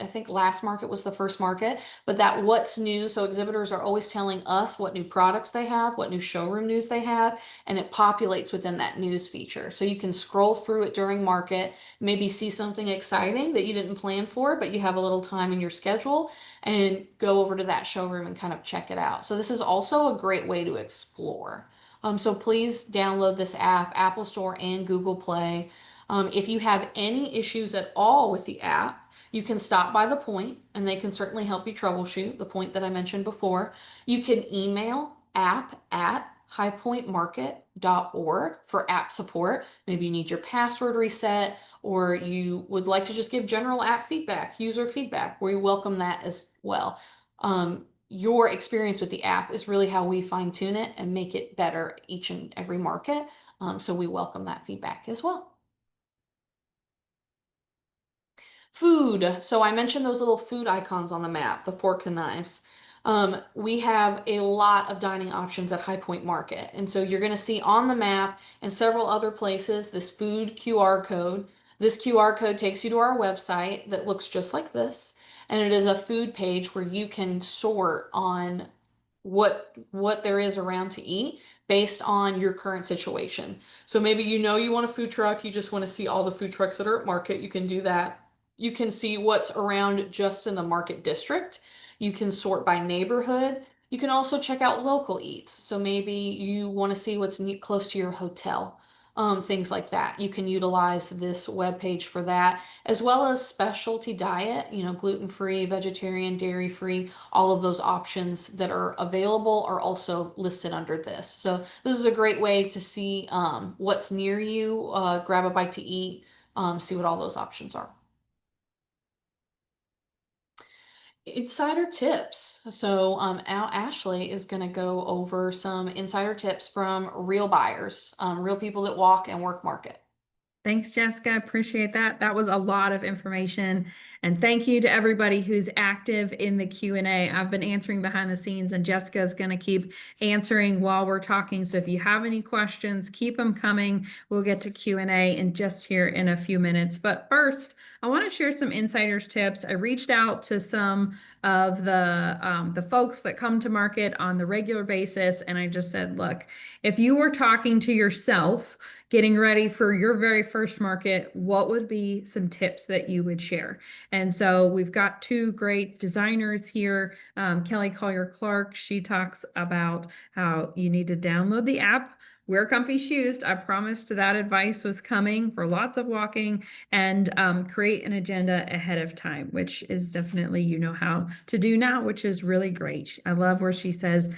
I think last market was the first market, but that what's new. So exhibitors are always telling us what new products they have, what new showroom news they have, and it populates within that news feature. So you can scroll through it during market, maybe see something exciting that you didn't plan for, but you have a little time in your schedule and go over to that showroom and kind of check it out. So this is also a great way to explore. So please download this app, Apple Store and Google Play. If you have any issues at all with the app, you can stop by the point and they can certainly help you troubleshoot the point that I mentioned before. You can email app@highpointmarket.org for app support. Maybe you need your password reset or you would like to just give general app feedback, user feedback. We welcome that as well. Your experience with the app is really how we fine tune it and make it better each and every market. So we welcome that feedback as well. Food. So I mentioned those little food icons on the map, the forks and knives. We have a lot of dining options at High Point Market. And so you're going to see on the map and several other places this food QR code. This QR code takes you to our website that looks just like this. And it is a food page where you can sort on what there is around to eat based on your current situation. So maybe you want a food truck, you just want to see all the food trucks that are at market, you can do that. You can see what's around just in the market district. You can sort by neighborhood. You can also check out local eats. So maybe you want to see what's close to your hotel, things like that. You can utilize this web page for that, as well as specialty diet, gluten-free, vegetarian, dairy-free, all of those options that are available are also listed under this. So this is a great way to see what's near you, grab a bite to eat, see what all those options are. Insider tips. So, Ashley is going to go over some insider tips from real buyers, real people that walk and work market.
Thanks, Jessica. Appreciate that. That was a lot of information. And thank you to everybody who's active in the Q&A. I've been answering behind the scenes, and Jessica is going to keep answering while we're talking. So if you have any questions, keep them coming. We'll get to Q&A in just here in a few minutes. But first, I want to share some insiders tips. I reached out to some of the folks that come to market on the regular basis, and I just said, look, if you were talking to yourself, getting ready for your very first market, what would be some tips that you would share? And so we've got two great designers here. Kelly Collier-Clark, she talks about how you need to download the app, wear comfy shoes. I promised that advice was coming for lots of walking, and create an agenda ahead of time, which is definitely, you know how to do now, which is really great. I love where she says,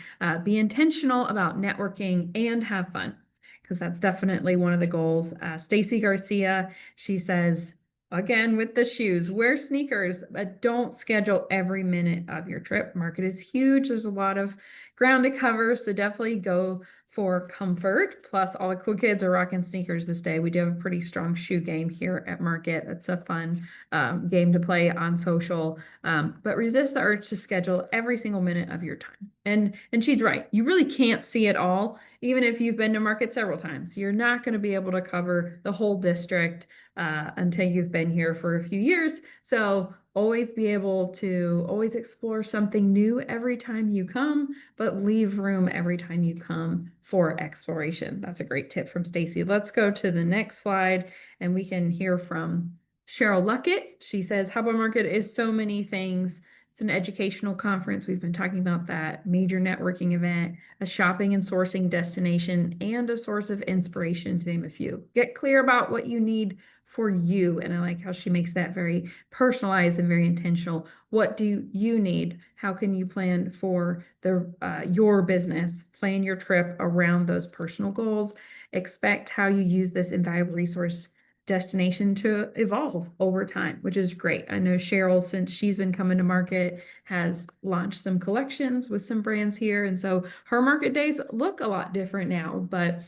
be intentional about networking and have fun, because that's definitely one of the goals. Stacy Garcia, she says, again, with the shoes, wear sneakers, but don't schedule every minute of your trip. Market is huge. There's a lot of ground to cover, so definitely go for comfort. Plus, all the cool kids are rocking sneakers this day. We do have a pretty strong shoe game here at Market. It's a fun game to play on social, but resist the urge to schedule every single minute of your time. And she's right. You really can't see it all. Even if you've been to Market several times, you're not going to be able to cover the whole district until you've been here for a few years. So always be able to always explore something new every time you come, but leave room every time you come for exploration. That's a great tip from Stacy. Let's go to the next slide, and we can hear from Cheryl Luckett. She says, Hubble Market is so many things. It's an educational conference. We've been talking about that. Major networking event, a shopping and sourcing destination, and a source of inspiration, to name a few. Get clear about what you need for you. And I like how she makes that very personalized and very intentional. What do you need? How can you plan for your business? Plan your trip around those personal goals. Expect how you use this invaluable resource destination to evolve over time, which is great. I know Cheryl, since she's been coming to market, has launched some collections with some brands here. And so her market days look a lot different now, but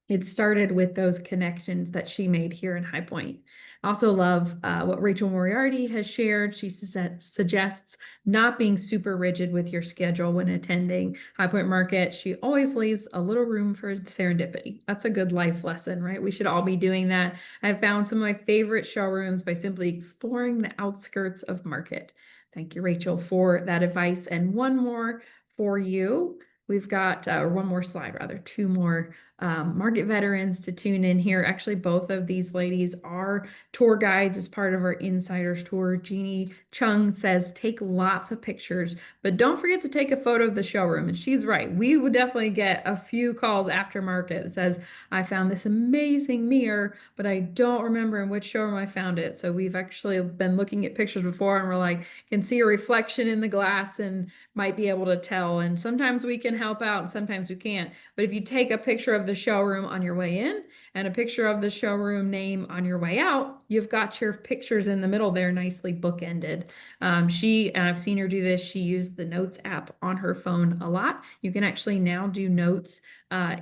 it started with those connections that she made here in High Point. I also love what Rachel Moriarty has shared. She suggests not being super rigid with your schedule when attending High Point Market. She always leaves a little room for serendipity. That's a good life lesson, right? We should all be doing that. I've found some of my favorite showrooms by simply exploring the outskirts of Market. Thank you, Rachel, for that advice. And one more for you. We've got one more slide, rather, two more market veterans to tune in here. Actually, both of these ladies are tour guides as part of our Insiders Tour. Jeannie Chung says, take lots of pictures, but don't forget to take a photo of the showroom. And she's right. We would definitely get a few calls after market that says, I found this amazing mirror, but I don't remember in which showroom I found it. So we've actually been looking at pictures before, and we're like, can see a reflection in the glass and might be able to tell. And sometimes we can help out and sometimes we can't. But if you take a picture of the showroom on your way in and a picture of the showroom name on your way out, you've got your pictures in the middle there nicely bookended. And I've seen her do this, she used the Notes app on her phone a lot. You can actually now do notes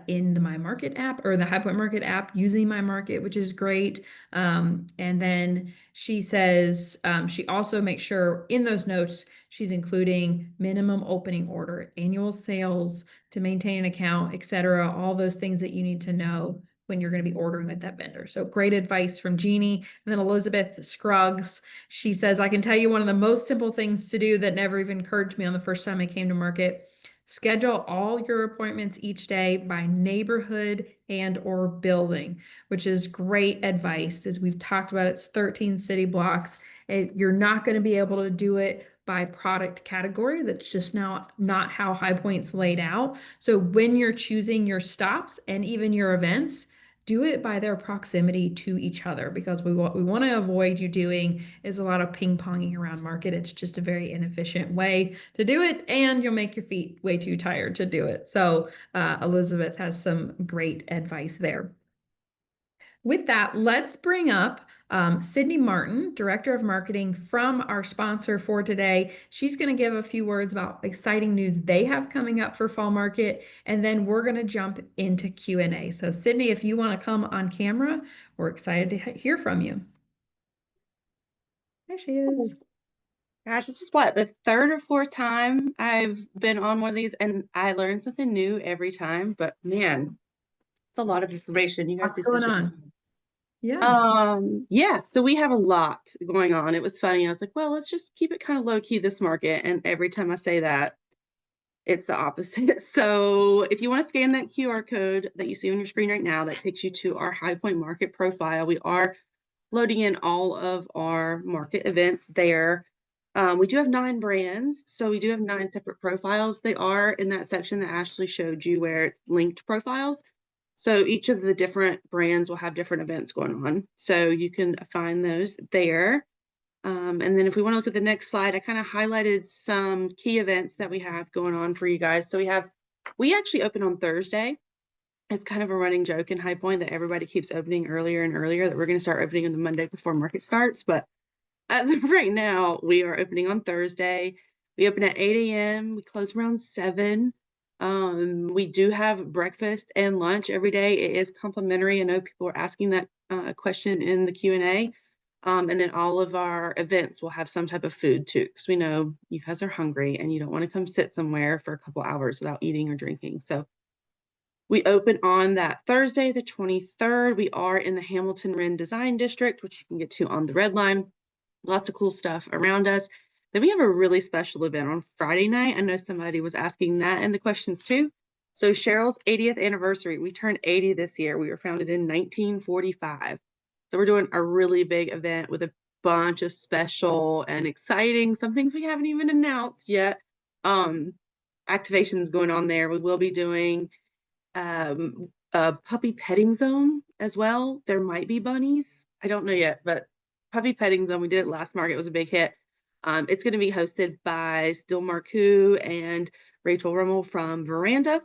in the My Market app, or the High Point Market app, using My Market, which is great. And then she says she also makes sure in those notes she's including minimum opening order, annual sales to maintain an account, etc. All those things that you need to know when you're going to be ordering with that vendor. So great advice from Jeannie. And then Elizabeth Scruggs, she says, I can tell you one of the most simple things to do that never even occurred to me on the first time I came to market. Schedule all your appointments each day by neighborhood and or building, which is great advice. As we've talked about, it's 13 city blocks. You're not going to be able to do it by product category. That's just not how High Point's laid out. So when you're choosing your stops and even your events, do it by their proximity to each other, because what we want to avoid you doing is a lot of ping-ponging around market. It's just a very inefficient way to do it, and you'll make your feet way too tired to do it. So Elizabeth has some great advice there. With that, let's bring up Sydney Martin, Director of Marketing from our sponsor for today. She's going to give a few words about exciting news they have coming up for Fall Market, and then we're going to jump into Q&A. So Sydney, if you want to come on camera, we're excited to hear from you. There she is.
Gosh, this is what, the third or fourth time I've been on one of these, and I learn something new every time. But man, it's a lot of information. You guys do
What's going
such a
on? Yeah.
yeah, so we have a lot going on. It was funny. I was like, well, let's just keep it kind of low key this market. And every time I say that, it's the opposite. So if you want to scan that QR code that you see on your screen right now, that takes you to our High Point Market profile. We are loading in all of our market events there. We do have 9 brands, so we do have 9 separate profiles. They are in that section that Ashley showed you where it's linked profiles. So each of the different brands will have different events going on. So you can find those there. And then if we want to look at the next slide, I kind of highlighted some key events that we have going on for you guys. So we actually open on Thursday. It's kind of a running joke in High Point that everybody keeps opening earlier and earlier, that we're going to start opening on the Monday before market starts. But as of right now, we are opening on Thursday. We open at 8 a.m. We close around 7. We do have breakfast and lunch every day. It is complimentary. I know people are asking that question in the Q&A. And then all of our events will have some type of food too, because we know you guys are hungry and you don't want to come sit somewhere for a couple hours without eating or drinking. So we open on that Thursday, the 23rd. We are in the Hamilton Wren Design District, which you can get to on the Red Line. Lots of cool stuff around us. Then we have a really special event on Friday night. I know somebody was asking that in the questions too. So Cheryl's 80th anniversary. We turned 80 this year. We were founded in 1945. So we're doing a really big event with a bunch of special and exciting, some things we haven't even announced yet, activations going on there. We will be doing a puppy petting zone as well. There might be bunnies. I don't know yet, but puppy petting zone, we did it last market. It was a big hit. It's going to be hosted by Still Marcoux and Rachel Rummel from Veranda.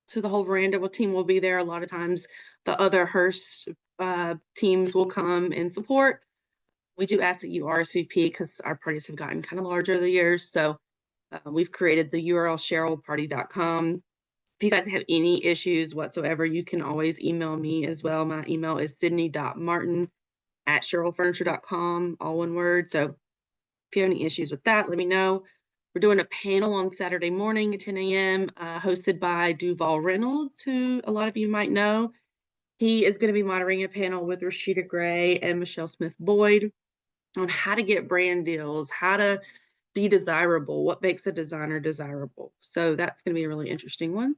So the whole Veranda team will be there. A lot of times the other Hearst teams will come and support. We do ask that you RSVP because our parties have gotten kind of larger over the years. So we've created the URL cherylparty.com. If you guys have any issues whatsoever, you can always email me as well. My email is sydney.martin@cherylfurniture.com, all one word. So if you have any issues with that, let me know. We're doing a panel on Saturday morning at 10 a.m. Hosted by Duval Reynolds, who a lot of you might know. He is going to be moderating a panel with Rashida Gray and Michelle Smith-Boyd on how to get brand deals, how to be desirable, what makes a designer desirable. So that's going to be a really interesting one.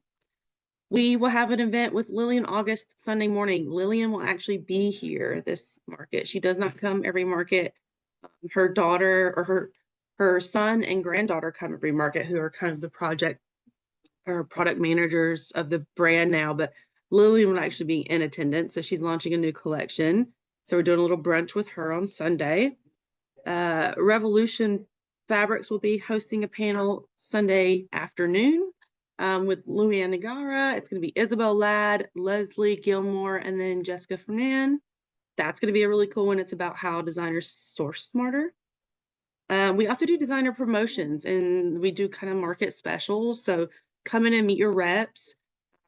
We will have an event with Lillian August Sunday morning. Lillian will actually be here this market. She does not come every market. Her daughter or her son and granddaughter come every market, who are kind of the project or product managers of the brand now. But Lillian will actually be in attendance. So she's launching a new collection. So we're doing a little brunch with her on Sunday. Revolution Fabrics will be hosting a panel Sunday afternoon with Luann Nagara. It's going to be Isabel Ladd, Leslie Gilmore, and then Jessica Fernan. That's going to be a really cool one. It's about how designers source smarter. We also do designer promotions, and we do kind of market specials. So come in and meet your reps.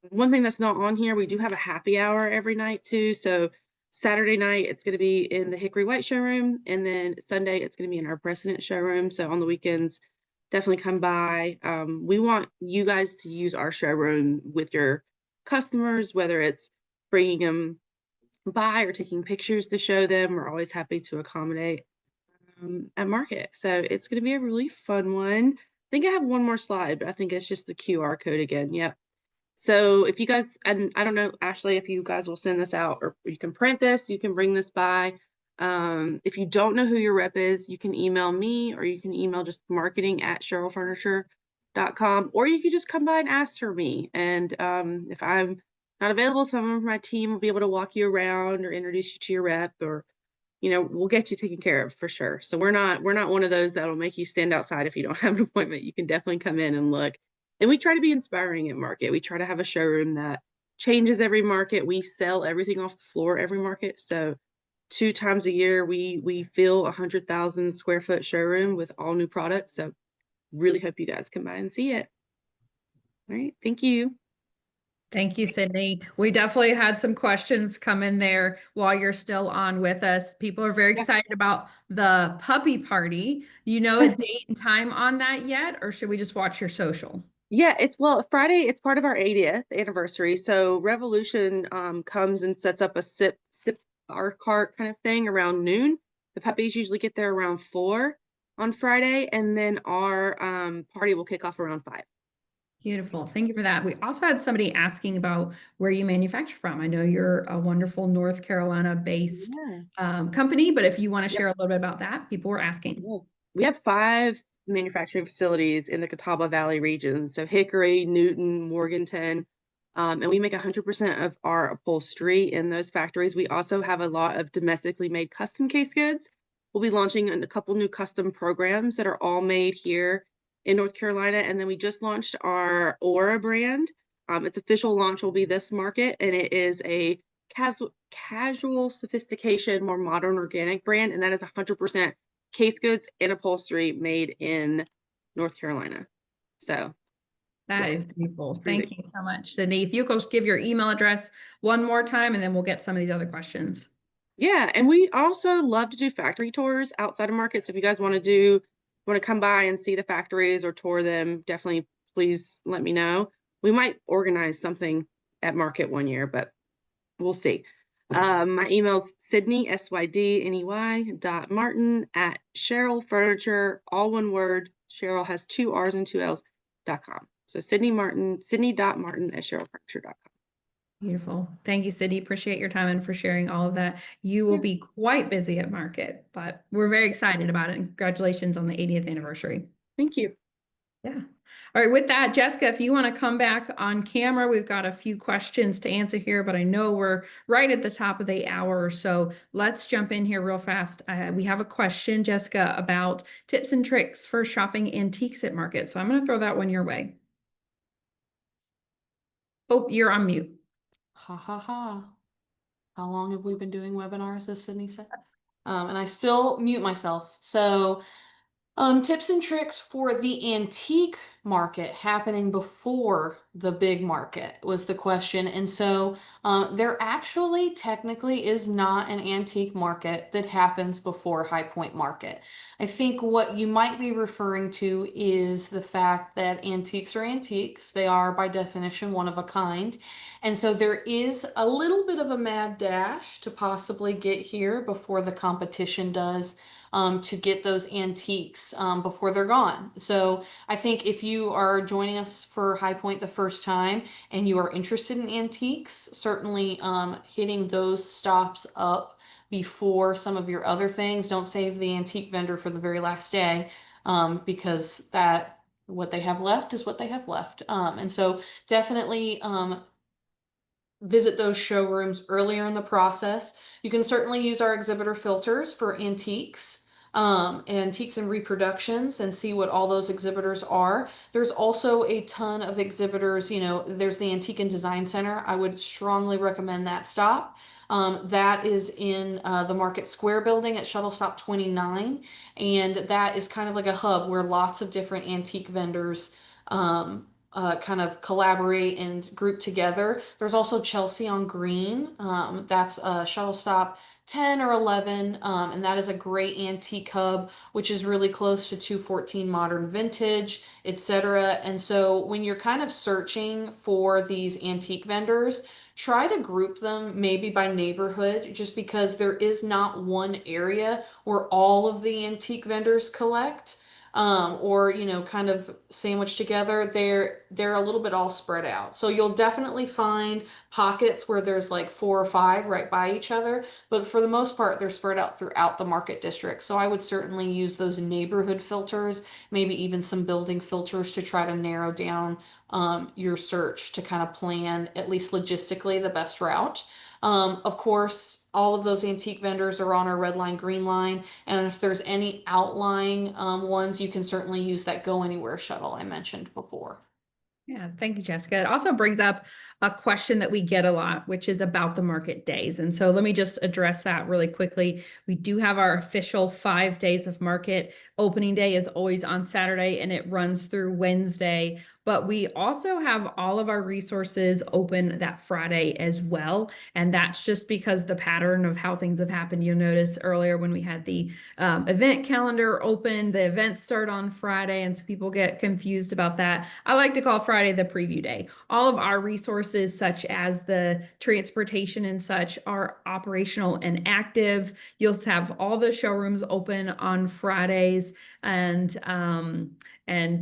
One thing that's not on here, we do have a happy hour every night too. So Saturday night, it's going to be in the Hickory White showroom. And then Sunday, it's going to be in our Precedent showroom. So on the weekends, definitely come by. We want you guys to use our showroom with your customers, whether it's bringing them by or taking pictures to show them. We're always happy to accommodate at market. So it's going to be a really fun one. I think I have one more slide, but I think it's just the QR code again. Yep. So if you guys, and I don't know, Ashley, if you guys will send this out, or you can print this, you can bring this by. If you don't know who your rep is, you can email me, or you can email just marketing@cherylfurniture.com, or you could just come by and ask for me. And if I'm not available, someone from my team will be able to walk you around or introduce you to your rep, or we'll get you taken care of for sure. So we're not one of those that'll make you stand outside if you don't have an appointment. You can definitely come in and look. And we try to be inspiring at market. We try to have a showroom that changes every market. We sell everything off the floor every market. So 2 times a year, we fill 100,000 square foot showroom with all new products, so really hope you guys come by and see it. All right, thank you.
Thank you, Sydney. We definitely had some questions come in there while you're still on with us. People are very
Yeah.
excited about the puppy party. You know a date and time on that yet, or should we just watch your social?
Yeah, well, Friday, it's part of our 80th anniversary. So Revolution comes and sets up a sip our cart kind of thing around noon. The puppies usually get there around 4 on Friday, and then our party will kick off around 5.
Beautiful. Thank you for that. We also had somebody asking about where you manufacture from. I know you're a wonderful North Carolina based
Yeah.
company, but if you want to
Yep.
share a little bit about that, people were asking.
Yeah. We have 5 manufacturing facilities in the Catawba Valley region. So Hickory, Newton, Morganton, and we make 100% of our upholstery in those factories. We also have a lot of domestically made custom case goods. We'll be launching a couple new custom programs that are all made here in North Carolina. And then we just launched our Aura brand. Its official launch will be this market, and it is a casual sophistication, more modern organic brand, and that is 100% case goods and upholstery made in North Carolina. So
That
yeah,
is
it's
beautiful.
pretty
Thank
big.
you so much, Sydney. If you could just give your email address one more time, and then we'll get some of these other questions.
Yeah, and we also love to do factory tours outside of market. So if you guys want to come by and see the factories or tour them, definitely please let me know. We might organize something at market one year, but we'll see. My email's Sydney, SYDNEY .Martin at Cheryl Furniture, all one word. Cheryl has 2 R's and 2 L's.com. So Sydney.Martin at CherylFurniture.com.
Beautiful. Thank you, Sydney. Appreciate your time and for sharing all of that. You will
Yeah,
be quite busy at market, but we're very excited about it. And congratulations on the 80th anniversary.
thank you.
Yeah. All right. With that, Jessica, if you want to come back on camera, we've got a few questions to answer here, but I know we're right at the top of the hour. So let's jump in here real fast. We have a question, Jessica, about tips and tricks for shopping antiques at market. So I'm going to throw that one your way. Oh, you're on mute.
Ha ha ha. How long have we been doing webinars, as Sydney said? And I still mute myself. So tips and tricks for the antique market happening before the big market was the question. And so there actually technically is not an antique market that happens before High Point Market. I think what you might be referring to is the fact that antiques are antiques. They are by definition one of a kind. And so there is a little bit of a mad dash to possibly get here before the competition does to get those antiques before they're gone. So I think if you are joining us for High Point the first time and you are interested in antiques, certainly hitting those stops up before some of your other things. Don't save the antique vendor for the very last day because that what they have left is what they have left. And so definitely visit those showrooms earlier in the process. You can certainly use our exhibitor filters for antiques and reproductions and see what all those exhibitors are. There's also a ton of exhibitors, there's the Antique and Design Center. I would strongly recommend that stop. That is in the Market Square building at Shuttle Stop 29. And that is kind of like a hub where lots of different antique vendors kind of collaborate and group together. There's also Chelsea on Green. That's a shuttle stop 10 or 11, and that is a great antique hub, which is really close to 214 Modern Vintage, etc. And so when you're kind of searching for these antique vendors, try to group them maybe by neighborhood, just because there is not one area where all of the antique vendors collect or kind of sandwiched together. They're a little bit all spread out. So you'll definitely find pockets where there's like 4 or 5 right by each other, but for the most part they're spread out throughout the market district. So I would certainly use those neighborhood filters, maybe even some building filters to try to narrow down your search to kind of plan, at least logistically, the best route. Of course, all of those antique vendors are on our red line, green line. And if there's any outlying ones, you can certainly use that Go Anywhere shuttle I mentioned before.
Yeah, thank you, Jessica. It also brings up a question that we get a lot, which is about the market days. And so let me just address that really quickly. We do have our official 5 days of market. Opening day is always on Saturday and it runs through Wednesday. But we also have all of our resources open that Friday as well. And that's just because the pattern of how things have happened. You'll notice earlier when we had the event calendar open, the events start on Friday, and so people get confused about that. I like to call Friday the preview day. All of our resources, such as the transportation and such, are operational and active. You'll have all the showrooms open on Fridays, and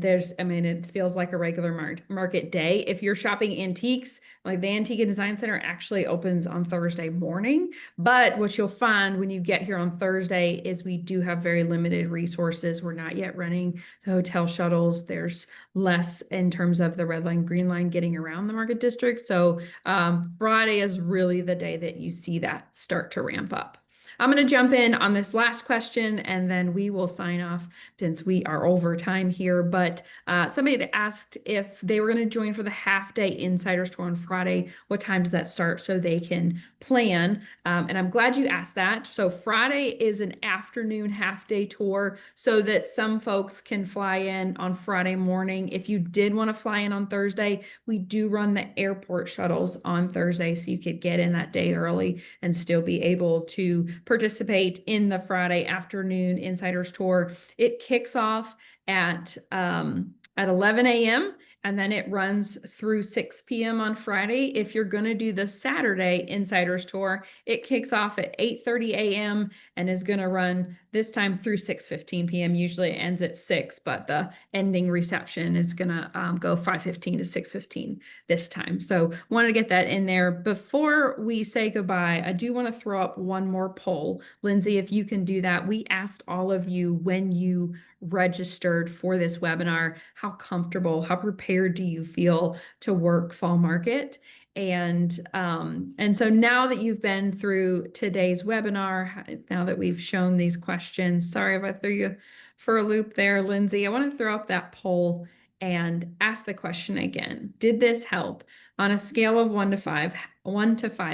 there's, I mean, it feels like a regular market day. If you're shopping antiques, like the Antique and Design Center actually opens on Thursday morning. But what you'll find when you get here on Thursday is we do have very limited resources. We're not yet running the hotel shuttles. There's less in terms of the red line, green line getting around the market district. So Friday is really the day that you see that start to ramp up. I'm going to jump in on this last question and then we will sign off since we are over time here. But somebody had asked if they were going to join for the half day Insiders Tour on Friday. What time does that start so they can plan? And I'm glad you asked that. So Friday is an afternoon half day tour so that some folks can fly in on Friday morning. If you did want to fly in on Thursday, we do run the airport shuttles on Thursday so you could get in that day early and still be able to participate in the Friday afternoon Insiders Tour. It kicks off at 11 a.m. and then it runs through 6 p.m. on Friday. If you're going to do the Saturday Insiders Tour, it kicks off at 8:30 a.m. and is going to run this time through 6:15 p.m. Usually it ends at 6, but the ending reception is going to go 5:15 to 6:15 this time. So wanted to get that in there. Before we say goodbye, I do want to throw up one more poll. Lindsay, if you can do that. We asked all of you when you registered for this webinar, how comfortable, how prepared do you feel to work fall market? And so now that you've been through today's webinar, now that we've shown these questions, sorry if I threw you for a loop there, Lindsay, I want to throw up that poll and ask the question again. Did this help? On a scale of 1 to 5,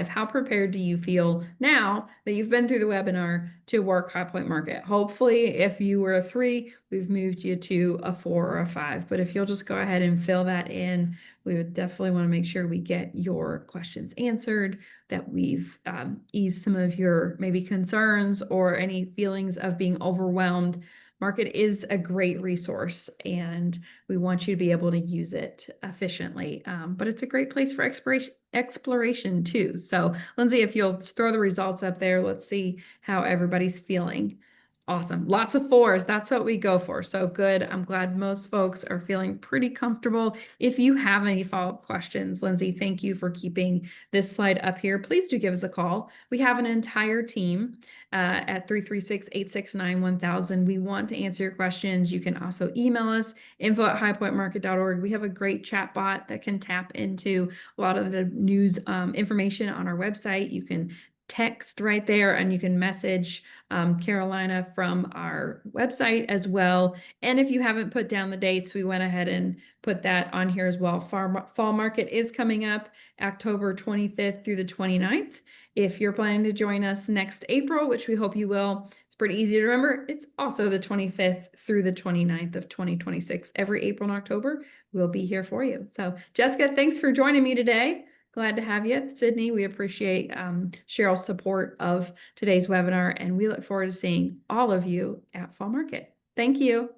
how prepared do you feel now that you've been through the webinar to work High Point Market? Hopefully, if you were a 3, we've moved you to a 4 or a 5. But if you'll just go ahead and fill that in, we would definitely want to make sure we get your questions answered, that we've eased some of your maybe concerns or any feelings of being overwhelmed. Market is a great resource and we want you to be able to use it efficiently. But it's a great place for exploration too. So Lindsay, if you'll throw the results up there, let's see how everybody's feeling. Awesome. Lots of 4s. That's what we go for. So good. I'm glad most folks are feeling pretty comfortable. If you have any follow-up questions, Lindsay, thank you for keeping this slide up here. Please do give us a call. We have an entire team at 336-869-1000. We want to answer your questions. You can also email us, info@highpointmarket.org. We have a great chat bot that can tap into a lot of the news information on our website. You can text right there and you can message Carolina from our website as well. And if you haven't put down the dates, we went ahead and put that on here as well. Fall market is coming up October 25th through the 29th. If you're planning to join us next April, which we hope you will, it's pretty easy to remember. It's also the 25th through the 29th of 2026. Every April and October, we'll be here for you. So Jessica, thanks for joining me today. Glad to have you. Sydney, we appreciate Cheryl's support of today's webinar, and we look forward to seeing all of you at Fall Market. Thank you.